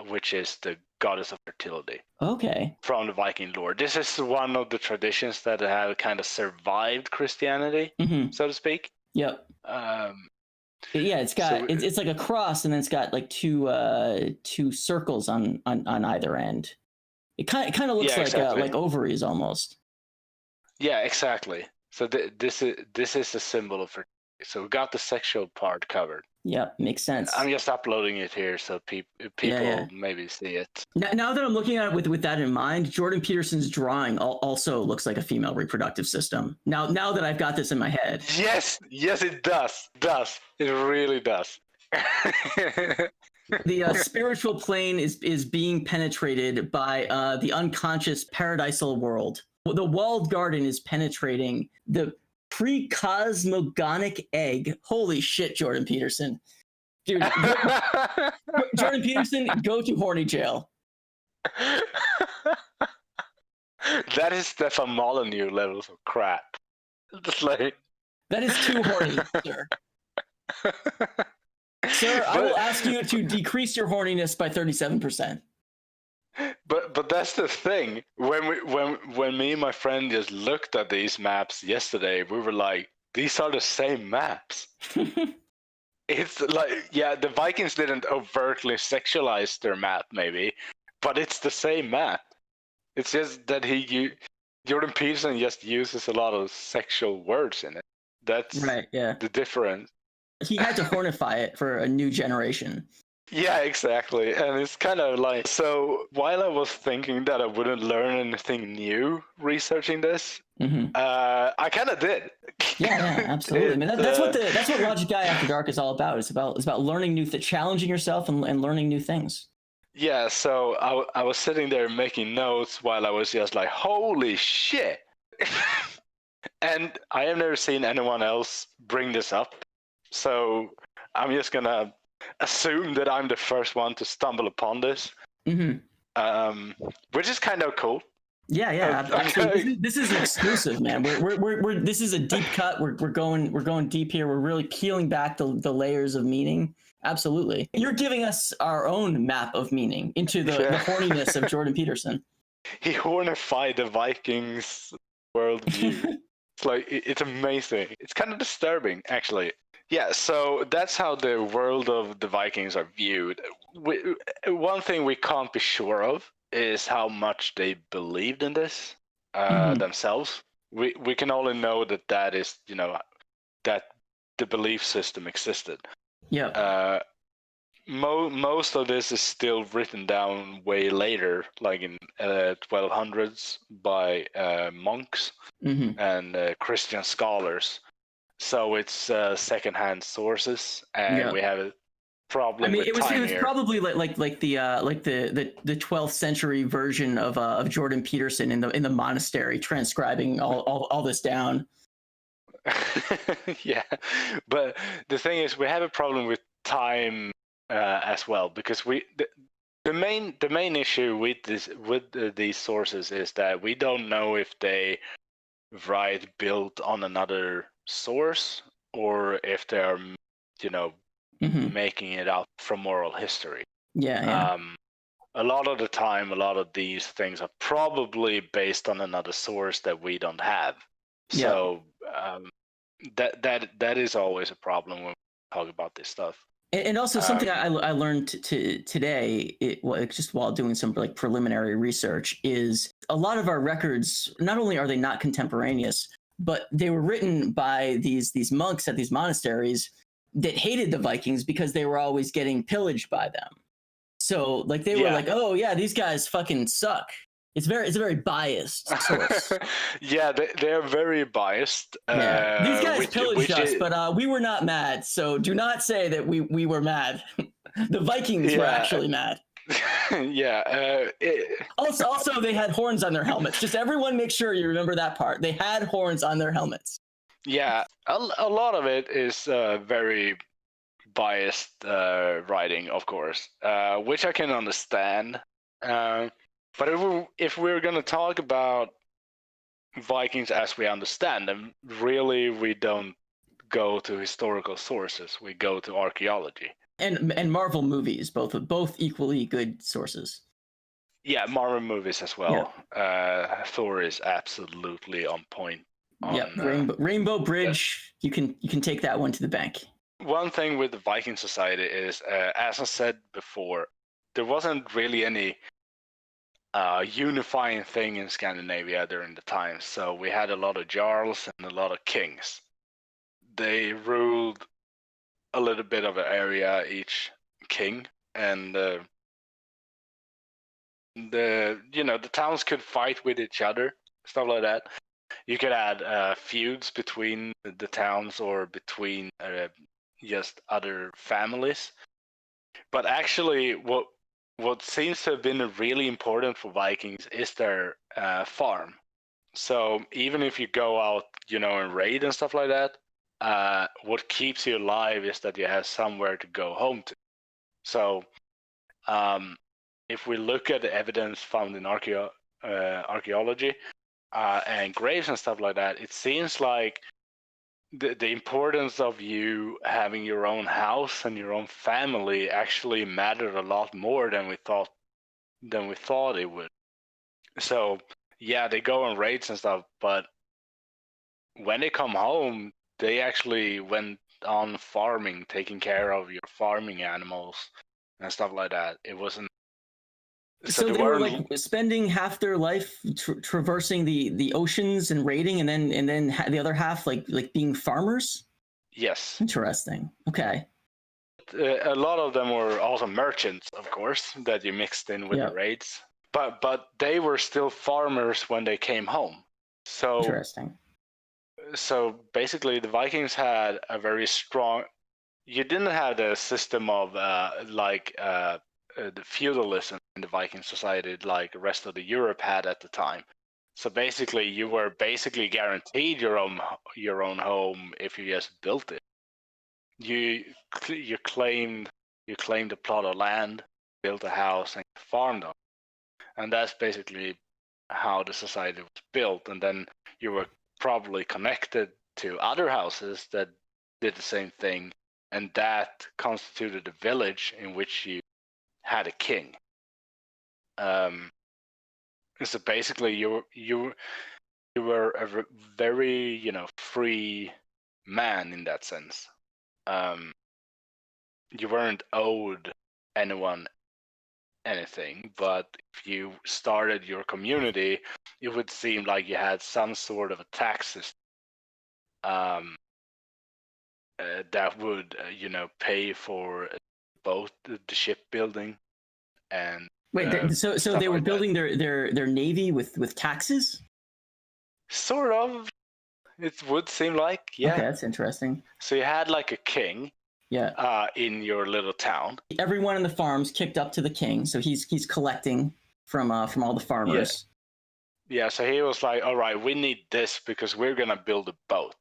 which is the goddess of fertility. Okay. From the Viking lore. This is one of the traditions that have kind of survived Christianity, so to speak. Yep. Um, Yeah, it's got so it's like a cross, and then it's got like two circles on either end. It kind of looks yeah, exactly. like ovaries almost. Yeah, exactly. So this is a symbol of fertility. So we got the sexual part covered. Yep, makes sense. I'm just uploading it here so people maybe see it. Now that I'm looking at it with that in mind, Jordan Peterson's drawing also looks like a female reproductive system. Now that I've got this in my head. Yes, it does. It really does. The spiritual plane is being penetrated by the unconscious paradisal world. The walled garden is penetrating the pre-cosmogonic egg. Holy shit, Jordan Peterson. Dude, Jordan Peterson, go to horny jail. That is Stefan Molyneux levels of crap. Just like... That is too horny, sir. Sir, I will ask you to decrease your horniness by 37%. But that's the thing. When me and my friend just looked at these maps yesterday, we were like, these are the same maps. It's like, yeah, the Vikings didn't overtly sexualize their map, maybe, but it's the same map. It's just that Jordan Peterson just uses a lot of sexual words in it. That's right. Yeah, the difference. He had to hornify it for a new generation. Yeah, exactly. And it's kind of like, so while I was thinking that I wouldn't learn anything new researching this, I kind of did. Yeah, absolutely. I mean, that's what Logic Guy After Dark is all about. It's about learning new challenging yourself and learning new things. Yeah, so I was sitting there making notes while I was just like, holy shit. And I have never seen anyone else bring this up. So I'm just going to assume that I'm the first one to stumble upon this, which is kind of cool. Yeah, absolutely. This is an exclusive, man. We're this is a deep cut. We're going deep here. We're really peeling back the layers of meaning. Absolutely, you're giving us our own map of meaning into the horniness of Jordan Peterson. He hornified the Vikings worldview. It's like it's amazing. It's kind of disturbing, actually. Yeah, so that's how the world of the Vikings are viewed. One thing we can't be sure of is how much they believed in this themselves. We can only know that is, that the belief system existed. Yeah. Most of this is still written down way later, like in 1200s by monks and Christian scholars. So it's secondhand sources, and we have a problem. I mean, it was probably like the 12th century version of Jordan Peterson in the monastery transcribing all this down. Yeah, but the thing is, we have a problem with time as well, because the main issue with these sources is that we don't know if they write built on another source or if they are, making it up from oral history. Yeah. A lot of the time, a lot of these things are probably based on another source that we don't have. So that is always a problem when we talk about this stuff. And also something I learned today, just while doing some like preliminary research, is a lot of our records, not only are they not contemporaneous, but they were written by these monks at these monasteries that hated the Vikings because they were always getting pillaged by them. So like they were like, oh yeah, these guys fucking suck. It's a very biased source. Yeah, they're very biased. These guys pillaged us, but we were not mad. So do not say that we were mad. The Vikings were actually mad. Also, they had horns on their helmets. Just everyone make sure you remember that part. They had horns on their helmets. Yeah, a lot of it is very biased writing, of course, which I can understand. But if we're going to talk about Vikings, as we understand them, really we don't go to historical sources. We go to archaeology. And Marvel movies, both equally good sources. Yeah, Marvel movies as well. Yeah. Thor is absolutely on point. Rainbow Bridge. You can take that one to the bank. One thing with the Viking society is, as I said before, there wasn't really any unifying thing in Scandinavia during the time. So we had a lot of jarls and a lot of kings. They ruled a little bit of an area, each king, and the towns could fight with each other, stuff like that. You could add feuds between the towns or between just other families. But actually, what seems to have been really important for Vikings is their farm. So even if you go out, and raid and stuff like that, what keeps you alive is that you have somewhere to go home to. So if we look at the evidence found in archaeology and graves and stuff like that, it seems like the importance of you having your own house and your own family actually mattered a lot more than we thought it would. So yeah, they go on raids and stuff, but when they come home, they actually went on farming, taking care of your farming animals and stuff like that. It wasn't. So they were like spending half their life traversing the oceans and raiding, and then the other half like being farmers. Yes. Interesting. Okay. A lot of them were also merchants, of course, that you mixed in with the raids. But they were still farmers when they came home. So interesting. So basically, the Vikings had a very strong. You didn't have the system of the feudalism in the Viking society like the rest of the Europe had at the time. So basically, you were basically guaranteed your own home if you just built it. You claimed a plot of land, built a house, and farmed on. And that's basically how the society was built. And then you were probably connected to other houses that did the same thing, and that constituted a village in which you had a king. So basically, you were a very free man in that sense. You weren't owed anyone anything, but if you started your community, it would seem like you had some sort of a tax system that would pay for both the shipbuilding and wait. So they were like building their navy with taxes. Sort of. It would seem like, yeah. Okay, that's interesting. So you had like a king. Yeah. In your little town. Everyone in the farms kicked up to the king, so he's collecting from all the farmers. Yeah. So he was like, all right, we need this because we're gonna build a boat.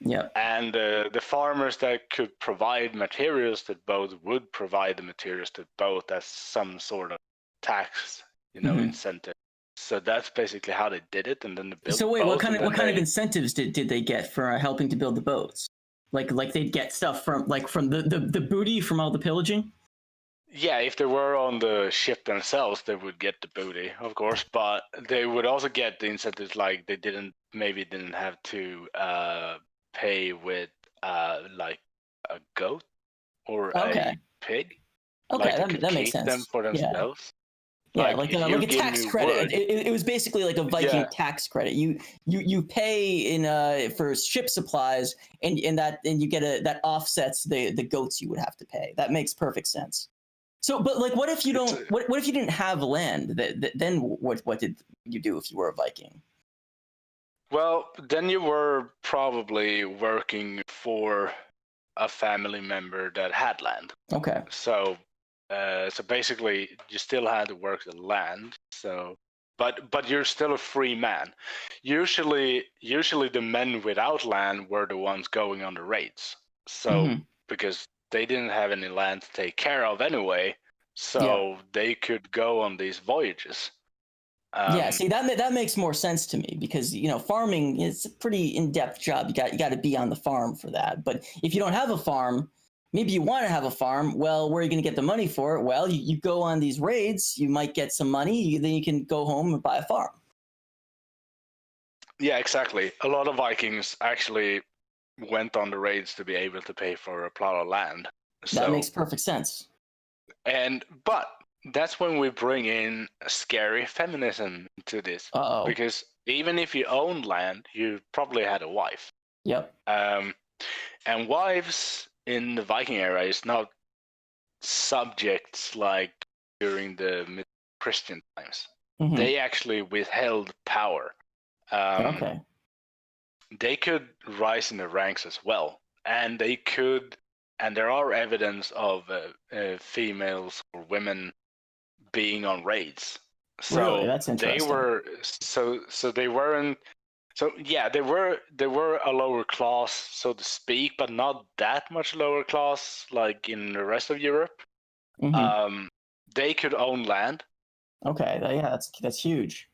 Yeah. And the farmers that could provide materials to the boat would provide the materials to the boat as some sort of tax, incentive. So that's basically how they did it, and then the build. So wait, what kind of incentives did they get for helping to build the boats? Like they'd get stuff from the booty from all the pillaging? Yeah, if they were on the ship themselves, they would get the booty, of course, but they would also get the incentives, like they didn't have to pay with like a goat or a pig. Okay, like that makes sense. Them for themselves. Yeah, like a tax credit. It was basically like a Viking tax credit. You pay in for ship supplies, and you get that offsets the goats you would have to pay. That makes perfect sense. So, but like, what if you don't? What if you didn't have land? Then what did you do if you were a Viking? Well, then you were probably working for a family member that had land. Okay. So basically, you still had to work the land. So, but you're still a free man. Usually the men without land were the ones going on the raids. So because they didn't have any land to take care of anyway, so they could go on these voyages. Yeah, see that makes more sense to me because farming is a pretty in-depth job. You got to be on the farm for that. But if you don't have a farm, maybe you want to have a farm. Well, where are you going to get the money for it? Well, you go on these raids. You might get some money. Then you can go home and buy a farm. Yeah, exactly. A lot of Vikings actually went on the raids to be able to pay for a plot of land. That makes perfect sense. But that's when we bring in scary feminism to this. Uh-oh. Because even if you owned land, you probably had a wife. Yep. And wives in the Viking era is not subjects like during the Christian times. Mm-hmm. They actually withheld power. Okay. They could rise in the ranks as well, and there are evidence of females or women being on raids. So really? That's interesting. They weren't. So yeah, they were a lower class, so to speak, but not that much lower class like in the rest of Europe. Mm-hmm. They could own land. Okay, yeah, that's huge.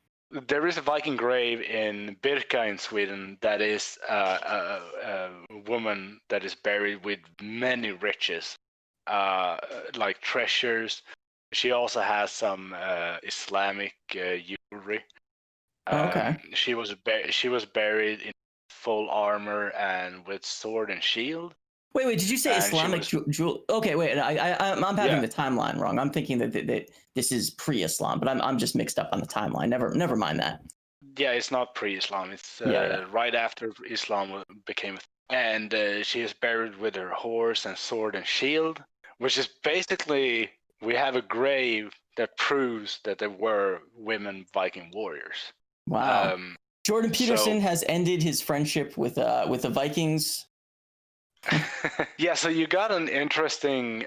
There is a Viking grave in Birka in Sweden that is a woman that is buried with many riches, like treasures. She also has some Islamic jewelry. Okay. She was buried in full armor and with sword and shield. Wait, did you say Islamic jewel? Okay, wait, I'm having the timeline wrong. I'm thinking that this is pre-Islam, but I'm just mixed up on the timeline. Never mind that. Yeah, it's not pre-Islam. It's right after Islam became a thing. And she is buried with her horse and sword and shield, which is basically, we have a grave that proves that there were women Viking warriors. Wow. Jordan Peterson has ended his friendship with the Vikings. Yeah, so you got an interesting,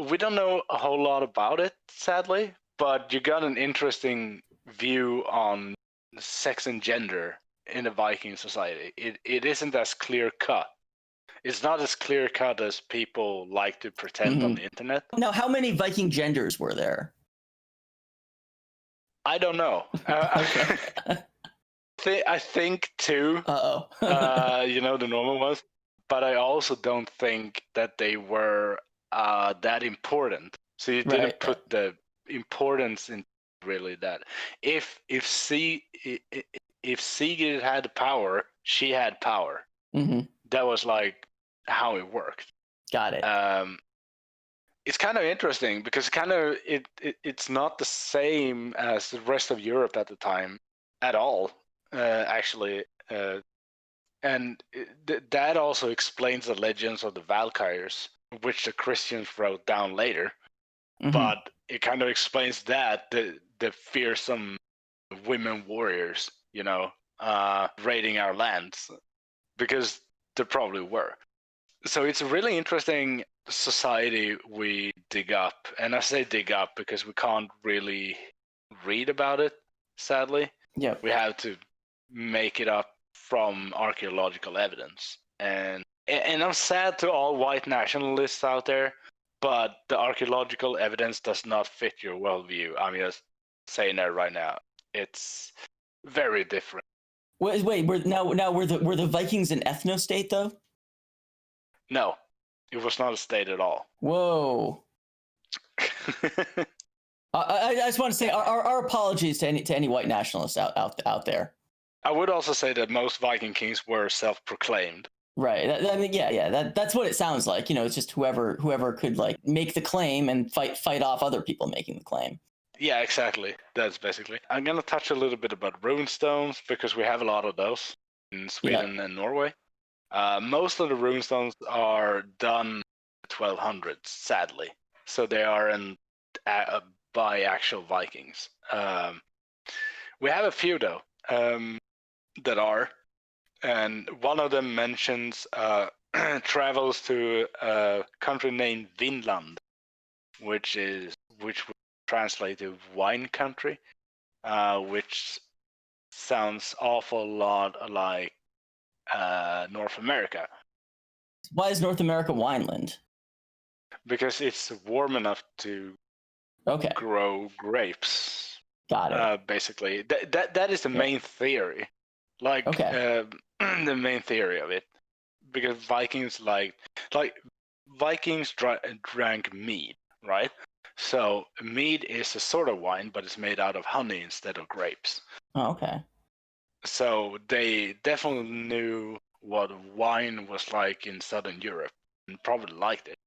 we don't know a whole lot about it, sadly, but you got an interesting view on sex and gender in the Viking society. It isn't as clear cut. It's not as clear cut as people like to pretend on the internet. Now, how many Viking genders were there? I don't know. Okay. I think two. The normal ones. But I also don't think that they were that important. So you didn't put the importance in really that. If Sigrid had power, she had power. Mm-hmm. That was like how it worked. Got it. It's kind of interesting because it's not the same as the rest of Europe at the time at all, actually. And that also explains the legends of the Valkyries, which the Christians wrote down later. Mm-hmm. But it kind of explains that the fearsome women warriors, raiding our lands, because there probably were. So it's a really interesting society we dig up. And I say dig up because we can't really read about it, sadly. Yeah. We have to make it up from archaeological evidence. And I'm sad to all white nationalists out there, but the archaeological evidence does not fit your worldview. I'm just saying that right now. It's very different. Wait, were the Vikings an ethno-state though? No, it was not a state at all. Whoa. I just want to say our apologies to any white nationalists out there. I would also say that most Viking kings were self-proclaimed. Right. That's what it sounds like. It's just whoever could like make the claim and fight off other people making the claim. Yeah, exactly. That's basically. I'm gonna touch a little bit about runestones because we have a lot of those in Sweden and Norway. Most of the runestones are done in the 1200s, sadly. So they are by actual Vikings. We have a few though. That are, and one of them mentions travels to a country named Vinland, which would translate to wine country, which sounds awful lot like North America. Why is North America wineland? Because it's warm enough to grow grapes. Got it. Basically, that is the Yeah. main theory. Like Okay. the main theory of it, because Vikings Vikings drank mead, right? So mead is a sort of wine, but it's made out of honey instead of grapes. Oh, okay. So they definitely knew what wine was like in Southern Europe and probably liked it,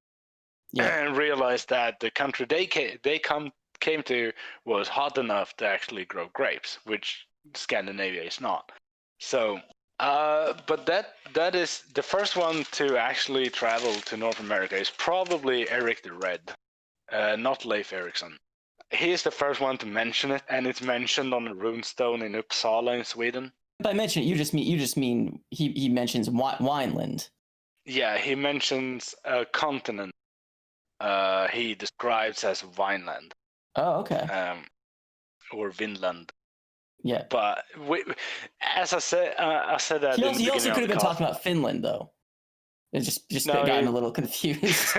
Yeah. and realized that the country came to was hot enough to actually grow grapes, which Scandinavia is not. So, but that is the first one to actually travel to North America is probably Eric the Red, not Leif Erikson. He is the first one to mention it, and it's mentioned on a runestone in Uppsala in Sweden. By mention it, you just mean he mentions Wineland. Yeah, he mentions a continent. He describes as Vineland. Oh, okay. Or Vinland. Yeah. But as I said that He in also, the he also beginning could of have the been cast. talking about Finland, though. It just No, gotten a little confused.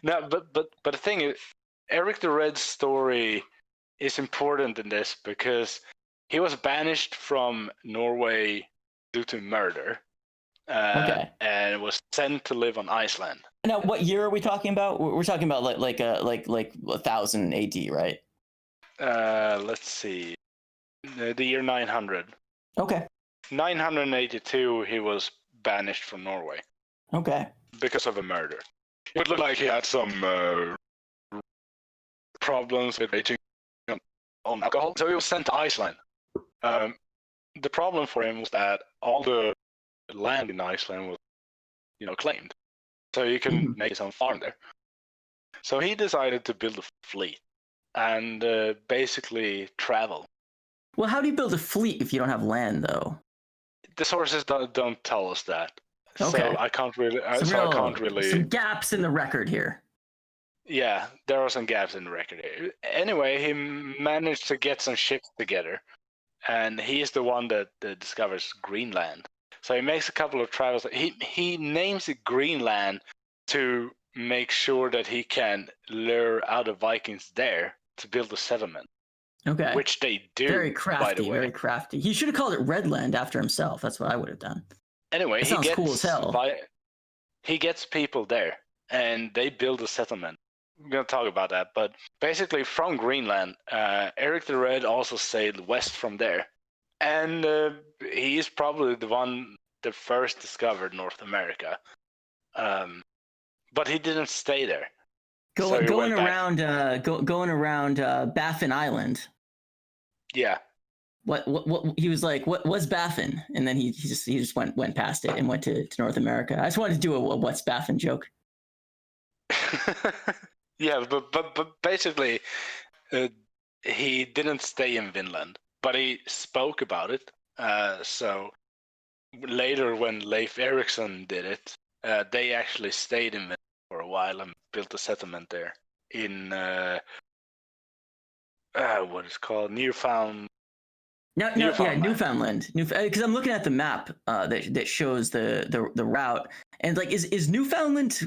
no, but the thing is, Eric the Red's story is important in this because he was banished from Norway due to murder, Okay. and was sent to live on Iceland. Now, what year are we talking about? We're talking about like 1000 AD, right? Let's see, the year 900. Okay. 982, he was banished from Norway Okay. because of a murder. It looked like he had some problems with raging on alcohol, so he was sent to Iceland. The problem for him was that all the land in Iceland was, claimed, so he couldn't make his own farm there. So he decided to build a fleet and basically travel. Well, how do you build a fleet if you don't have land, though? The sources don't tell us that, Okay. so I can't really. Some gaps in the record here. Yeah, there are some gaps in the record here. Anyway, he managed to get some ships together, and he is the one that discovers Greenland. So he makes a couple of travels. He names it Greenland to make sure that he can lure out the Vikings there to build a settlement. Okay. Which they do. Very crafty, by the way. very crafty. He should have called it Redland after himself. That's what I would have done. Anyway, that sounds cool as hell. He gets people there, and they build a settlement. We're going to talk about that, but basically from Greenland, Eric the Red also sailed west from there, and he is probably the one that first discovered North America. But he didn't stay there. Going around Baffin Island. Yeah. What he was like? What was Baffin? And then he just went past it and went to North America. I just wanted to do a what's Baffin joke. Yeah, but basically, he didn't stay in Vinland, but he spoke about it. So later, when Leif Erikson did it, they actually stayed in Vinland for a while and built a settlement there in what is called Newfoundland. Newfoundland. Because I'm looking at the map that shows the route, and like is Newfoundland.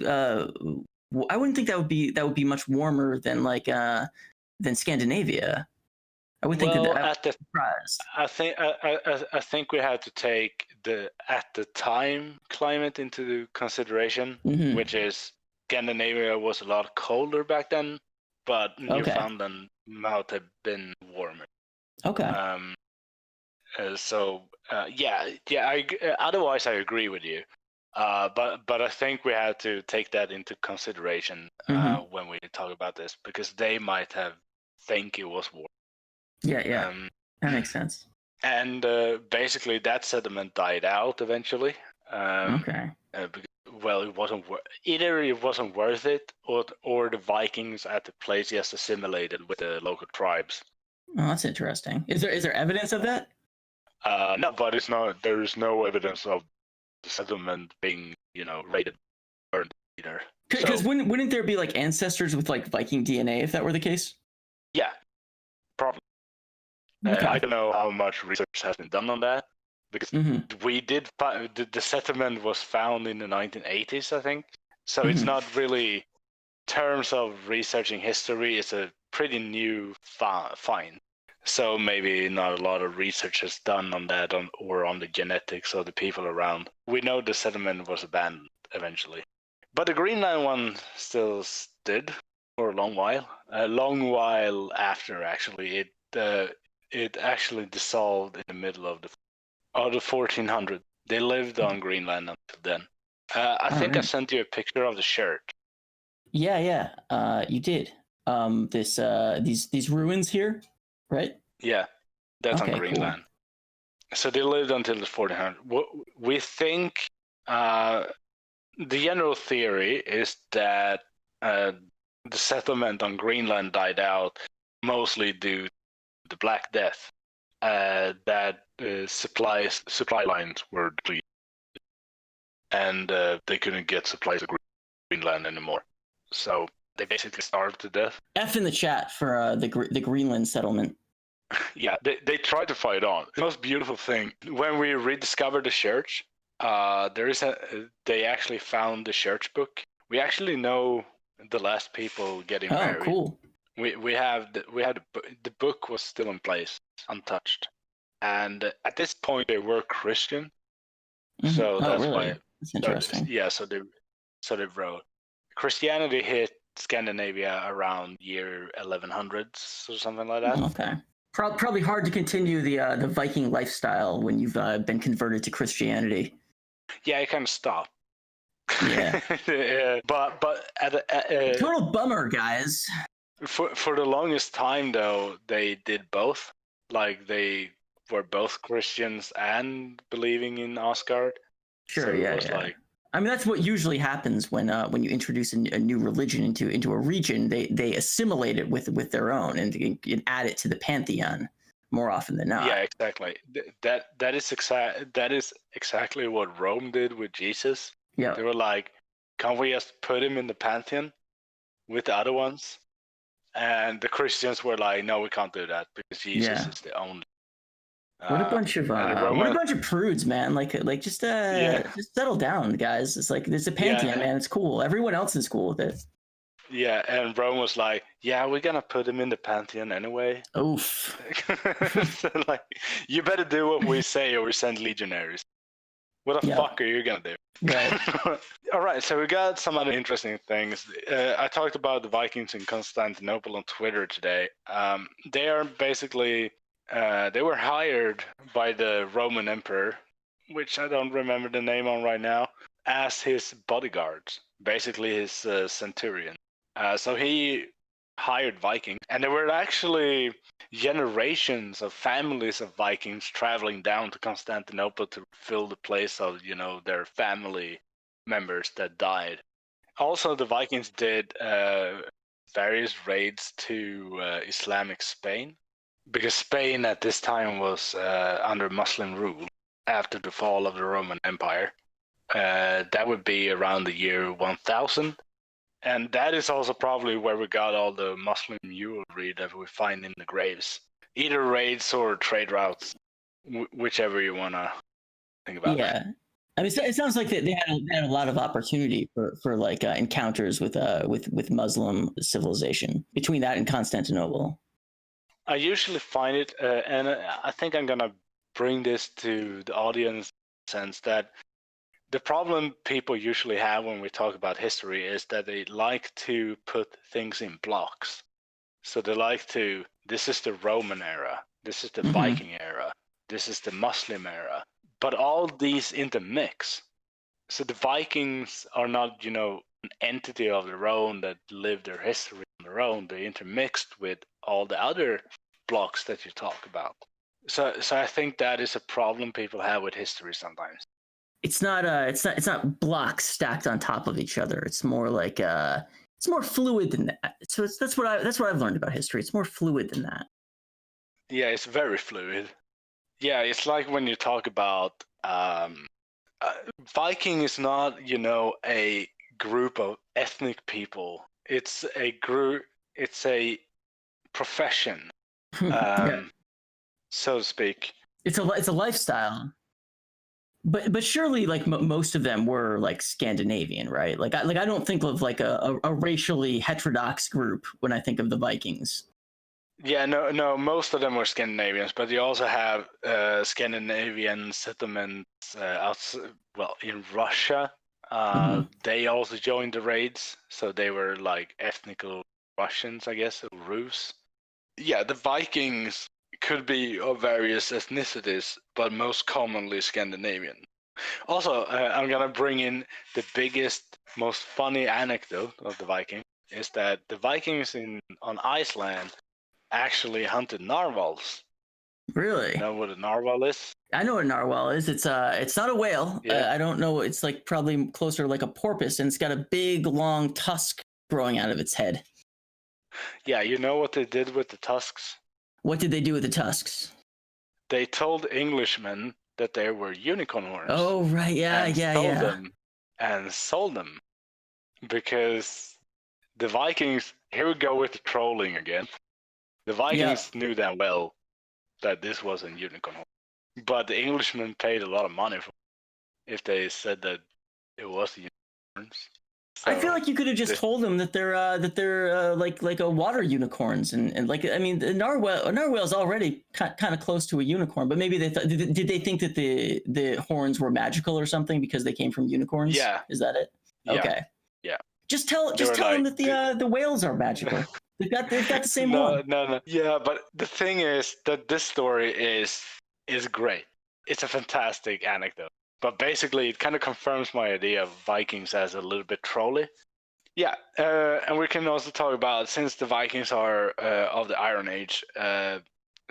I wouldn't think that would be much warmer than than Scandinavia. I would think I think we had to take the at the time climate into consideration, which is Scandinavia was a lot colder back then, but Newfoundland might have been warmer. Okay. Otherwise, I agree with you. But I think we had to take that into consideration when we talk about this, because they might have think it was warm. Yeah. That makes sense. And basically, that settlement died out eventually. Okay. Well, it wasn't either. It wasn't worth it, or the Vikings at the place just assimilated with the local tribes. Oh, that's interesting. Is there evidence of that? No, but it's not. There is no evidence of the settlement being, raided or either. Because wouldn't there be like ancestors with like Viking DNA if that were the case? Yeah, probably. Okay. I don't know how much research has been done on that, because we did the settlement was found in the 1980s, I think. So it's not really terms of researching history. It's a pretty new find. So maybe not a lot of research is done on that or on the genetics of the people around. We know the settlement was abandoned eventually. But the Greenland one still stood for a long while. A long while after, actually. It actually dissolved in the middle of the 1400s. They lived on Greenland until then. I think I sent you a picture of the shirt. Yeah, you did. These ruins here, right? Yeah, that's on Greenland. Cool. So they lived until the 1400s. We think the general theory is that the settlement on Greenland died out mostly due to the Black Death. That supply lines were depleted, and they couldn't get supplies to Greenland anymore. So they basically starved to death. F in the chat for the Greenland settlement. Yeah, they tried to fight on. The most beautiful thing, when we rediscovered the church, they actually found the church book. We actually know the last people getting married. Oh, cool. We had the book was still in place, untouched, and at this point they were Christian. Mm-hmm. So that's really? Why. That's interesting. So they wrote. Christianity hit Scandinavia around year 1100s or something like that. Okay. Probably hard to continue the Viking lifestyle when you've been converted to Christianity. Yeah, it kind of stopped. Yeah. But total bummer, guys. For the longest time, though, they did both. Like, they were both Christians and believing in Asgard. Sure, so yeah. Like, I mean, that's what usually happens when you introduce a new religion into a region. They assimilate it with their own and add it to the pantheon more often than not. Yeah, exactly. That is exactly what Rome did with Jesus. Yeah, they were like, "Can't we just put him in the pantheon with the other ones?" And the Christians were like, "No, we can't do that because Jesus is the only." What a bunch of prudes, man! Like just settle down, guys. It's like there's a pantheon, man. It's cool. Everyone else is cool with it. Yeah, and Rome was like, "Yeah, we're gonna put him in the pantheon anyway." Oof. So, like, you better do what we say, or we send legionaries. What the fuck are you gonna do? Right. All right, so we got some other interesting things. I talked about the Vikings in Constantinople on Twitter today. They are basically they were hired by the Roman emperor, which I don't remember the name on right now, as his bodyguards, basically his centurion. So he hired Vikings, and there were actually generations of families of Vikings traveling down to Constantinople to fill the place of, their family members that died. Also, the Vikings did various raids to Islamic Spain, because Spain at this time was under Muslim rule after the fall of the Roman Empire. That would be around the year 1000. And that is also probably where we got all the Muslim jewelry that we find in the graves. Either raids or trade routes, whichever you want to think about. Yeah. I mean, it sounds like they had a lot of opportunity for like encounters with Muslim civilization between that and Constantinople. I usually find it, and I think I'm going to bring this to the audience in the sense that the problem people usually have when we talk about history is that they like to put things in blocks. So they like to, this is the Roman era, this is the Viking era, this is the Muslim era. But all these intermix. So the Vikings are not, an entity of their own that live their history on their own. They intermixed with all the other blocks that you talk about. So I think that is a problem people have with history sometimes. It's not blocks stacked on top of each other. It's more like it's more fluid than that. So that's what I've learned about history. It's more fluid than that. Yeah, it's very fluid. Yeah, it's like when you talk about Viking is not, a group of ethnic people. It's a group. It's a profession, so to speak. It's a lifestyle. But surely, like most of them were like Scandinavian, right? Like I don't think of like a racially heterodox group when I think of the Vikings. Yeah, no. Most of them were Scandinavians, but you also have Scandinavian settlements in Russia. Hmm. They also joined the raids, so they were like ethnical Russians, I guess, or Rus. Yeah, the Vikings could be of various ethnicities, but most commonly Scandinavian. Also, I'm gonna bring in the biggest, most funny anecdote of the Vikings is that the Vikings on Iceland actually hunted narwhals. Really? Know what a narwhal is? I know what a narwhal is. It's not a whale. Yeah. I don't know. It's like probably closer to like a porpoise, and it's got a big long tusk growing out of its head. Yeah, you know what they did with the tusks? What did they do with the tusks? They told Englishmen that they were unicorn horns Oh right, yeah, and yeah, sold yeah. them because the Vikings, here we go with the trolling again. The Vikings Yep. knew damn well that this wasn't unicorn horn. But the Englishmen paid a lot of money for it if they said that it was unicorns. I feel So like you could have just this, told them that they're like a water unicorns and like I mean the narwhal's already kind of close to a unicorn, but maybe they did they think that the horns were magical or something because they came from unicorns? yeah, Is that it? yeah, Okay. yeah. Just tell They were them like, that the whales are magical. They've got the same no, horn. no, no. Yeah, but the thing is that this story is great. It's a fantastic anecdote. But basically, it kind of confirms my idea of Vikings as a little bit trolly. Yeah, and we can also talk about since the Vikings are of the Iron Age,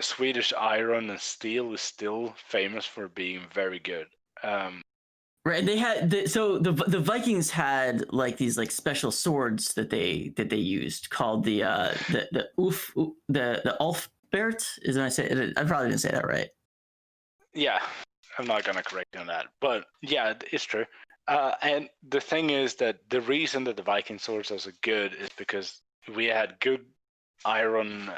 Swedish iron and steel is still famous for being very good. Right, and they had the Vikings had like these like special swords that they used called the Ulfbert. Is I say I probably didn't say that right. Yeah, I'm not gonna correct you on that, but yeah, it's true. And the thing is that the reason that the Viking swords are so good is because we had good iron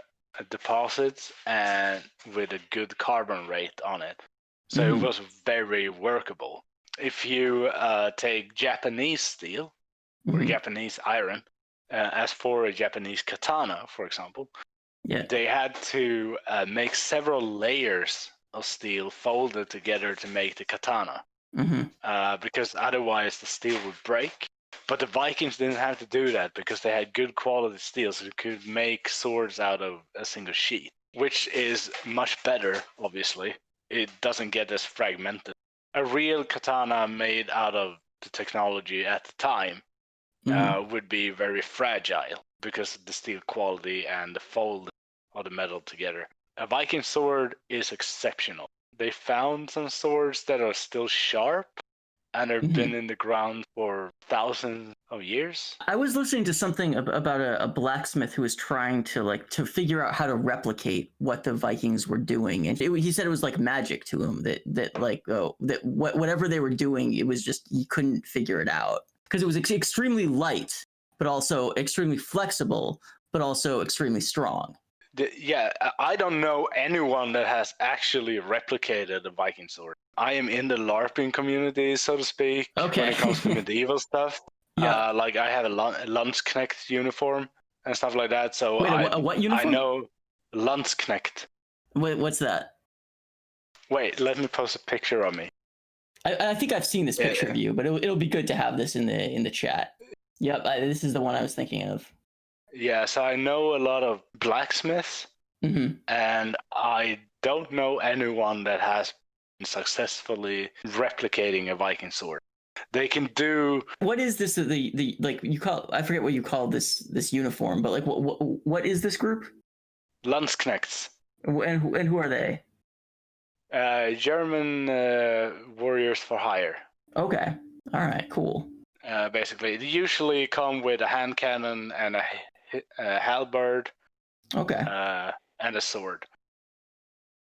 deposits and with a good carbon rate on it, so it Mm-hmm. was very workable. If you take Japanese steel or Mm-hmm. Japanese iron, as for a Japanese katana, for example, Yeah. they had to make several layers of steel folded together to make the katana, Mm-hmm. because otherwise the steel would break. But the Vikings didn't have to do that because they had good quality steel, so they could make swords out of a single sheet, which is much better, obviously. It doesn't get as fragmented. A real katana made out of the technology at the time Mm-hmm. would be very fragile because of the steel quality and the fold of the metal together. A Viking sword is exceptional. They found some swords that are still sharp and have Mm-hmm. been in the ground for thousands of years. I was listening to something about a blacksmith who was trying to figure out how to replicate what the Vikings were doing, and he said it was like magic to him that whatever they were doing, it was just he couldn't figure it out because it was extremely light, but also extremely flexible, but also extremely strong. Yeah, I don't know anyone that has actually replicated a Viking sword. I am in the LARPing community, so to speak, when Okay. it comes to medieval stuff. Yep. Like I have a Landsknecht uniform and stuff like that, so Wait, I a what I uniform? know Landsknecht. What's that? Wait, let me post a picture of me. I think I've seen this picture Uh, of you, but it'll be good to have this in the chat. Yep, this is the one I was thinking of. yeah, so I know a lot of blacksmiths, Mm-hmm. and I don't know anyone that has been successfully replicating a Viking sword. They can do What is this? The like you call? I forget what you call this uniform, but like what is this group? Landsknechts. And who are they? German warriors for hire. Okay, all right, cool. Basically, they usually come with a hand cannon and a halberd Okay, and a sword.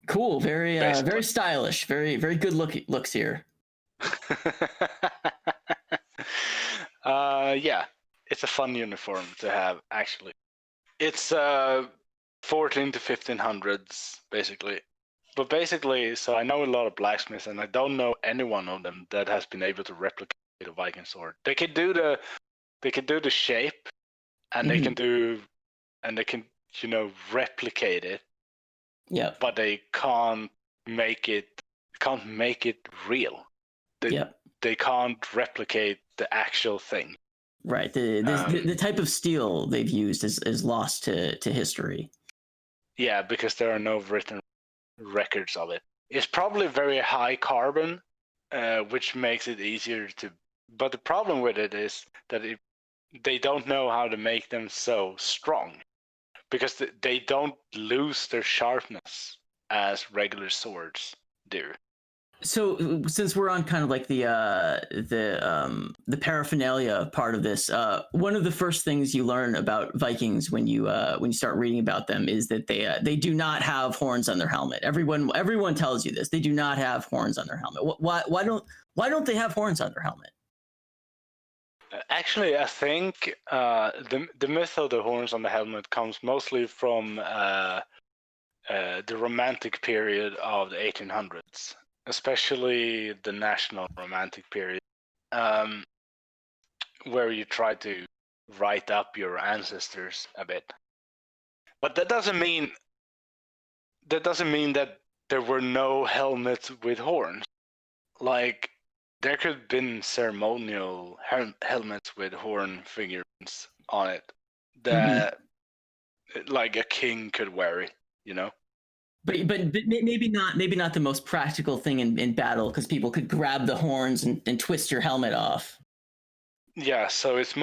cool. Basically. Very stylish. Very good looks here. Yeah, it's a fun uniform to have. Actually, it's 14 to 1500s basically. But basically, so I know a lot of blacksmiths, and I don't know any one of them that has been able to replicate a Viking sword. They can do the shape, and Mm-hmm. they can replicate it. Yep. But they can't make it real. They can't replicate the actual thing. Right. The type of steel they've used is lost to history. Yeah, because there are no written records of it. It's probably very high carbon, which makes it easier to. But the problem with it is that they don't know how to make them so strong, because they don't lose their sharpness as regular swords do. So since we're on kind of like the paraphernalia part of this, one of the first things you learn about Vikings when you start reading about them is that they do not have horns on their helmet. Everyone tells you this. They do not have horns on their helmet. Why don't they have horns on their helmet? Actually, I think the myth of the horns on the helmet comes mostly from the Romantic period of the 1800s. Especially the National Romantic period, where you try to write up your ancestors a bit. But that doesn't mean that there were no helmets with horns. Like, there could have been ceremonial helmets with horn figurines on it that, like, a king could wear it, But maybe not the most practical thing in battle, because people could grab the horns and twist your helmet off. Yeah, so if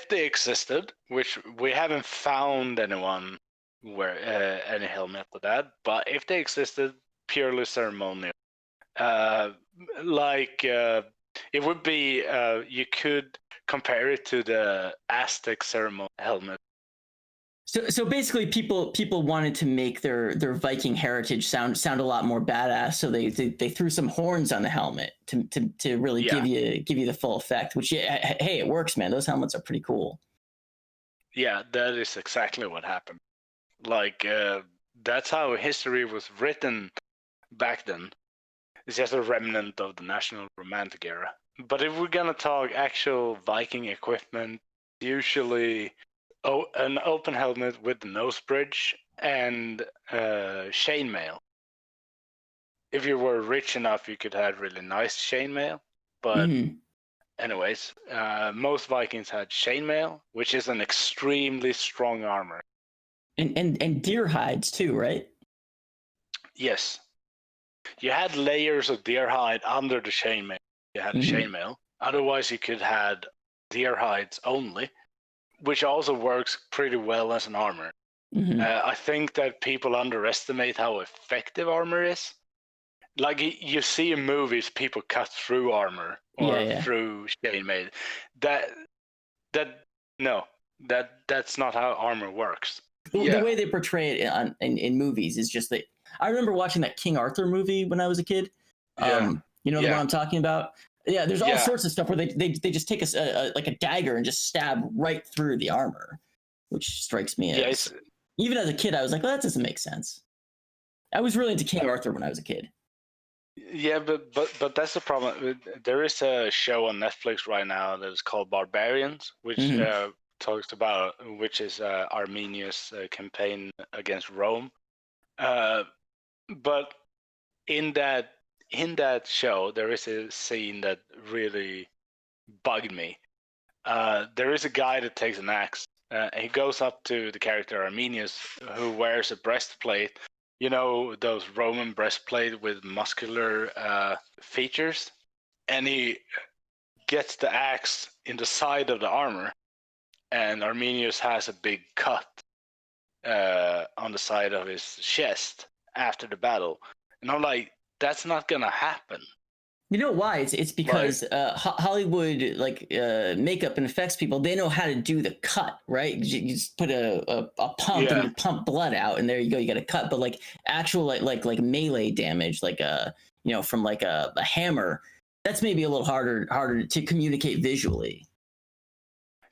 they existed, which we haven't found anyone wear any helmet with that, but if they existed, purely ceremonial, it would be you could compare it to the Aztec ceremonial helmet. So basically, people wanted to make their Viking heritage sound a lot more badass. So they threw some horns on the helmet to really give you the full effect. Which, hey, it works, man. Those helmets are pretty cool. Yeah, that is exactly what happened. Like, that's how history was written back then. It's just a remnant of the National Romantic era. But if we're gonna talk actual Viking equipment, usually an open helmet with the nose bridge and chainmail. If you were rich enough, you could have really nice chainmail. But anyways, most Vikings had chainmail, which is an extremely strong armor. And deer hides too, right? Yes. You had layers of deer hide under the chainmail. You had a chainmail. Otherwise, you could have deer hides only, which also works pretty well as an armor. I think that people underestimate how effective armor is. Like, you see in movies, people cut through armor or through chainmail. That's not how armor works. The way they portray it in movies is just that. I remember watching that King Arthur movie when I was a kid. You know the one I'm talking about? Yeah, there's all sorts of stuff where they just take like a dagger and just stab right through the armor, which strikes me as, even as a kid, I was like, well, that doesn't make sense. I was really into King Arthur when I was a kid. Yeah, but that's the problem. There is a show on Netflix right now that is called Barbarians, which talks about, which is Arminius' campaign against Rome. But in that show, there is a scene that really bugged me. There is a guy that takes an axe. He goes up to the character Arminius, who wears a breastplate. You know, those Roman breastplate with muscular features. And he gets the axe in the side of the armor. And Arminius has a big cut on the side of his chest after the battle. And I'm like, that's not going to happen. You know why? It's because Hollywood, makeup and effects people, they know how to do the cut, right? You just put a pump and you pump blood out, and there you go, you get a cut. But like actual like melee damage, from like a hammer, that's maybe a little harder to communicate visually.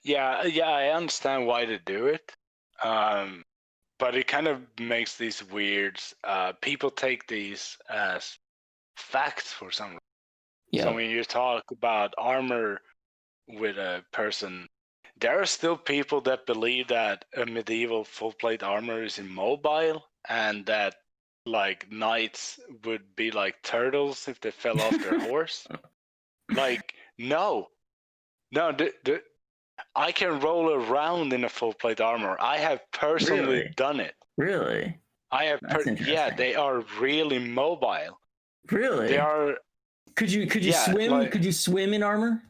Yeah, I understand why they do it, but it kind of makes these weird. People take these as facts for some reason. Yeah. So when you talk about armor with a person, there are still people that believe that a medieval full plate armor is immobile and that like knights would be like turtles if they fell off their horse. Like, no, I can roll around in a full plate armor. I have personally Really? done it. Really? I have, That's yeah, interesting. they are really mobile. Really? They are. Could you Yeah, swim? like, Could you swim in armor?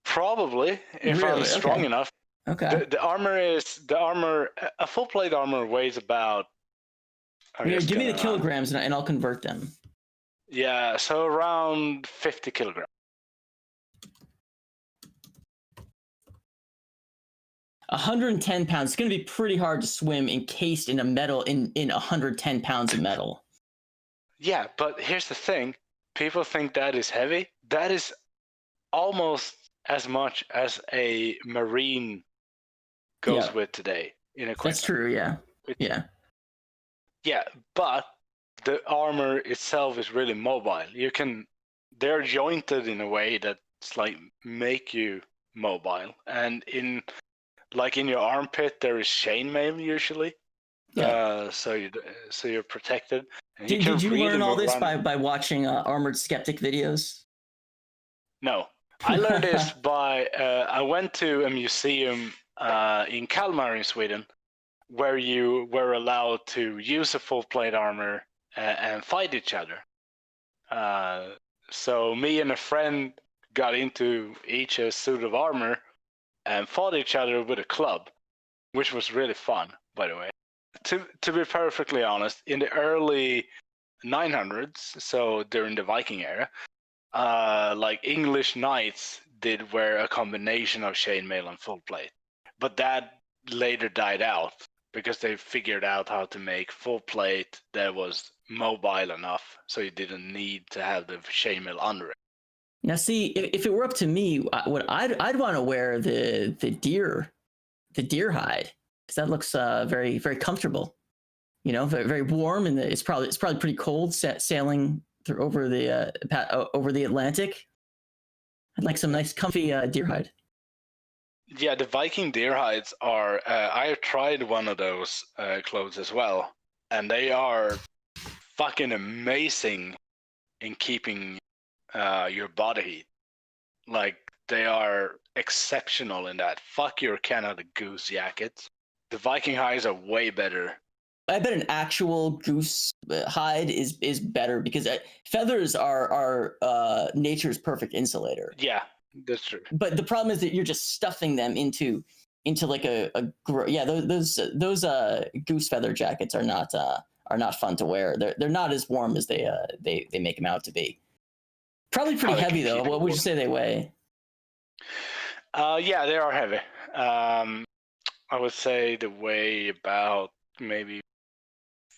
probably if I'm Really? strong Okay. enough. Okay. The armor. A full plate armor weighs about. Here, give me the kilograms and I'll convert them. Yeah, so around 50 kilograms. 110 pounds. It's going to be pretty hard to swim encased in a metal in 110 pounds of metal. Yeah, but here's the thing. People think that is heavy. That is almost as much as a marine goes with today in equipment. That's true, yeah. Yeah. Yeah, but the armor itself is really mobile. They're jointed in a way that's like make you mobile. And in your armpit, there is chainmail usually. Yeah. So you're protected. And did you learn all this by watching Armored Skeptic videos? No, I learned this by I went to a museum in Kalmar in Sweden, where you were allowed to use a full plate armor and fight each other. So me and a friend got into each a suit of armor and fought each other with a club, which was really fun, by the way. To be perfectly honest, in the early 900s, so during the Viking era, like English knights did wear a combination of chainmail and full plate, but that later died out because they figured out how to make full plate that was mobile enough, so you didn't need to have the chainmail under it. Now, see, if it were up to me, what I'd want to wear the deer hide, because that looks very, very comfortable. You know, very, very warm, and it's probably pretty cold sailing through over the Atlantic. I'd like some nice, comfy deer hide. Yeah, the Viking deer hides are. I have tried one of those clothes as well, and they are fucking amazing in keeping your body heat. Like, they are exceptional in that. Fuck your Canada Goose jackets. The Viking hides are way better. I bet an actual goose hide is better because feathers are nature's perfect insulator. Yeah, that's true. But the problem is that you're just stuffing them into like those goose feather jackets are not fun to wear. They're not as warm as they make them out to be. Probably pretty heavy though. What would you say they weigh? Yeah, they are heavy. I would say they weigh about maybe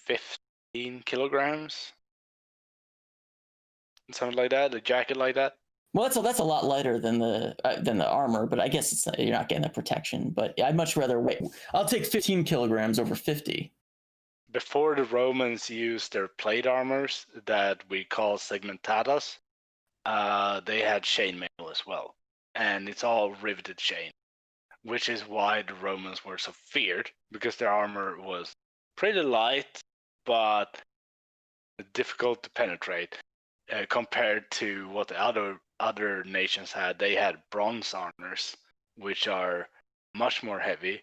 15 kilograms, something like that. A jacket like that. Well, that's a lot lighter than the armor, but I guess you're not getting the protection. But I'd much rather wait. I'll take 15 kilograms over 50. Before the Romans used their plate armors that we call segmentadas, they had chainmail as well, and it's all riveted chain, which is why the Romans were so feared, because their armor was pretty light but difficult to penetrate compared to what the other nations had. They had bronze armors, which are much more heavy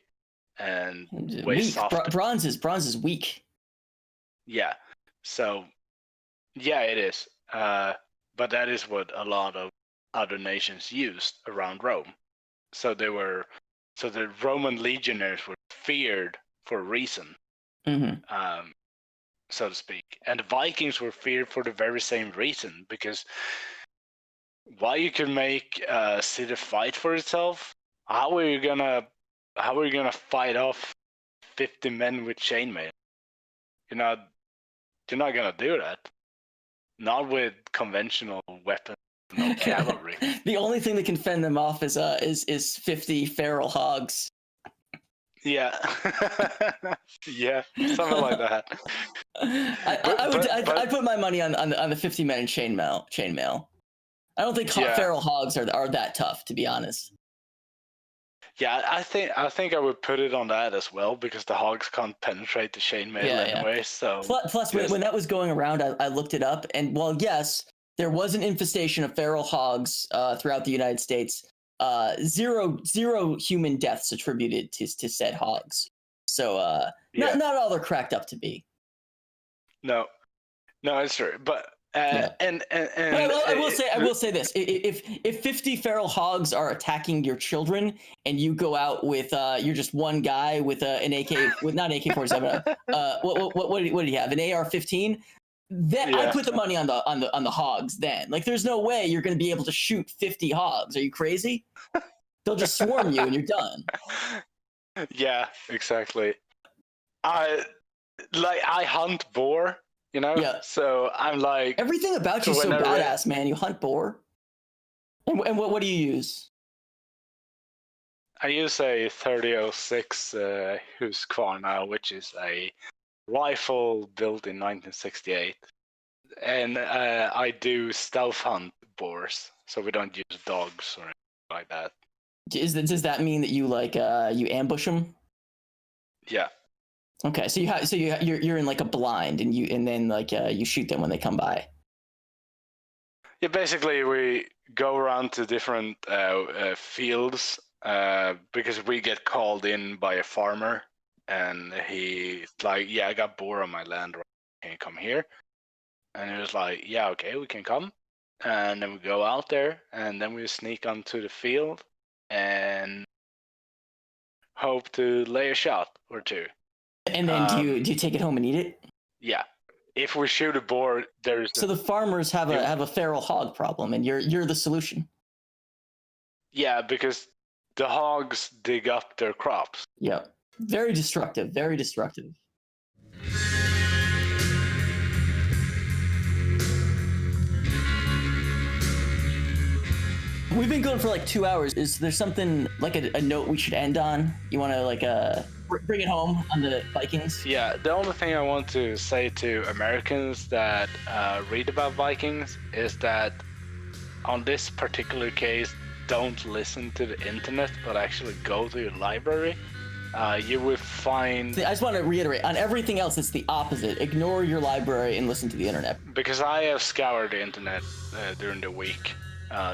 and way softer. Bronze is weak. Yeah, so yeah, it is. But that is what a lot of other nations used around Rome. So the Roman legionaries were feared for a reason, so to speak. And the Vikings were feared for the very same reason, because while you can make a city fight for itself, how are you gonna fight off 50 men with chainmail? You're not gonna do that. Not with conventional weapons, no cavalry. The only thing that can fend them off is 50 feral hogs. Yeah, yeah, something like that. I'd put my money on the 50 men in chainmail. I don't think feral hogs are that tough, to be honest. Yeah, I think I would put it on that as well because the hogs can't penetrate the chainmail anyway. So plus when that was going around, I looked it up, and while yes, there was an infestation of feral hogs throughout the United States, zero human deaths attributed to said hogs. So not all they're cracked up to be. No, it's true, but. And I will say this: if 50 feral hogs are attacking your children, and you go out with you're just one guy with an AK, with not AK-47, what do you have, an AR-15? Then I put the money on the hogs. Then, like, there's no way you're going to be able to shoot 50 hogs. Are you crazy? They'll just swarm you, and you're done. Yeah, exactly. I hunt boar. You know, so I'm like, everything about you so badass, man. You hunt boar, and what do you use? I use a 3006 Husqvarna, which is a rifle built in 1968, and I do stealth hunt boars, so we don't use dogs or anything like that. Does that mean that you you ambush them? Yeah. Okay, so you're in like a blind, and then you shoot them when they come by. Yeah, basically we go around to different fields because we get called in by a farmer, and he's like, "Yeah, I got boar on my land. Can you come here?" And he was like, "Yeah, okay, we can come." And then we go out there, and then we sneak onto the field and hope to lay a shot or two. And then do you take it home and eat it? Yeah. If we shoot a boar, there's the farmers have a feral hog problem, and you're the solution. Yeah, because the hogs dig up their crops. Yeah. Very destructive, very destructive. We've been going for like 2 hours. Is there something like a note we should end on? You want to bring it home on the Vikings? Yeah, the only thing I want to say to Americans that read about Vikings is that on this particular case, don't listen to the internet, but actually go to your library. You will find... I just want to reiterate, on everything else, it's the opposite. Ignore your library and listen to the internet. Because I have scoured the internet during the week,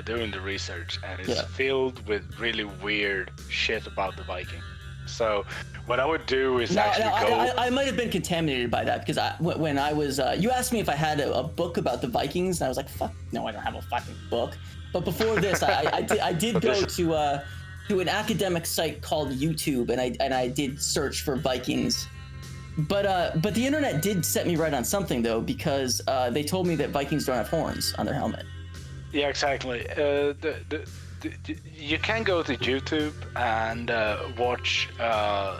doing the research, and it's filled with really weird shit about the Vikings. So what I would do is I might have been contaminated by that, because when I was... you asked me if I had a book about the Vikings, and I was like, fuck, no, I don't have a fucking book. But before this, I did go to an academic site called YouTube, and I did search for Vikings. But the internet did set me right on something, though, because they told me that Vikings don't have horns on their helmet. Yeah, exactly. You can go to YouTube and watch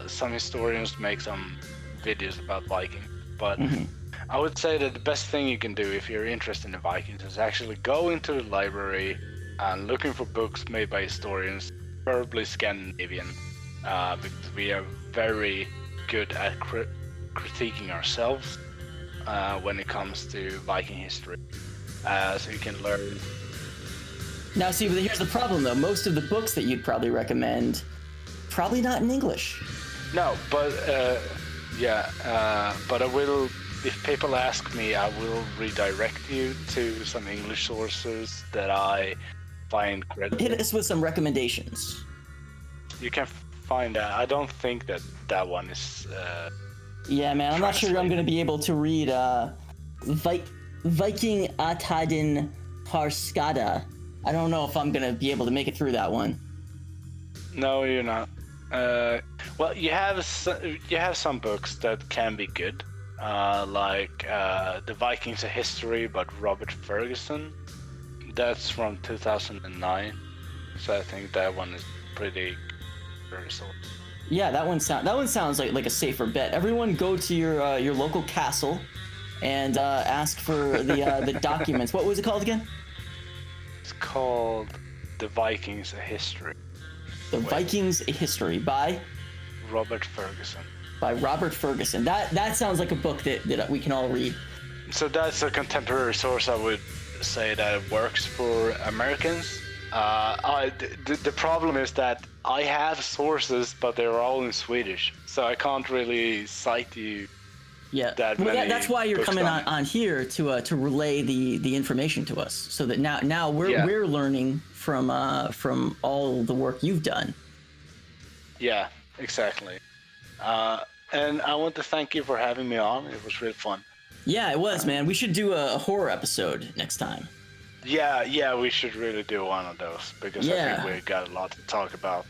some historians make some videos about Vikings, but I would say that the best thing you can do if you're interested in the Vikings is actually go into the library and looking for books made by historians, preferably Scandinavian, because we are very good at critiquing ourselves when it comes to Viking history, so you can learn. Now, see, but here's the problem, though. Most of the books that you'd probably recommend, probably not in English. No, but but I will. If people ask me, I will redirect you to some English sources that I find credible. Hit us with some recommendations. You can find that. I don't think that one is. Yeah, man, I'm not sure I'm going to be able to read Viking Atadin Harskada. I don't know if I'm going to be able to make it through that one. No, you're not. Well, you have some books that can be good, like The Vikings: A History by Robert Ferguson. That's from 2009, so I think that one is pretty universal. Yeah, that one sounds like a safer bet. Everyone, go to your local castle and ask for the documents. What was it called again? It's called The Vikings: A History. The Vikings: A History by Robert Ferguson. By Robert Ferguson. That sounds like a book that we can all read. So that's a contemporary source. I would say that it works for Americans. The problem is that I have sources, but they're all in Swedish, so I can't really cite you. Yeah, That many that's why you're books coming on on here to relay the information to us, so that now we're learning from all the work you've done. Yeah, exactly. And I want to thank you for having me on. It was really fun. Yeah, it was, man. We should do a horror episode next time. Yeah, we should really do one of those, because I Yeah. think we got a lot to talk about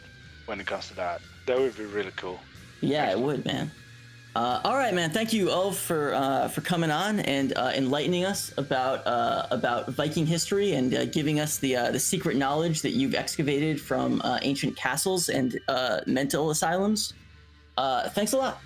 when it comes to that. That would be really cool. Yeah, it would, man. All right, man. Thank you all for coming on and enlightening us about Viking history and giving us the secret knowledge that you've excavated from ancient castles and mental asylums. Thanks a lot.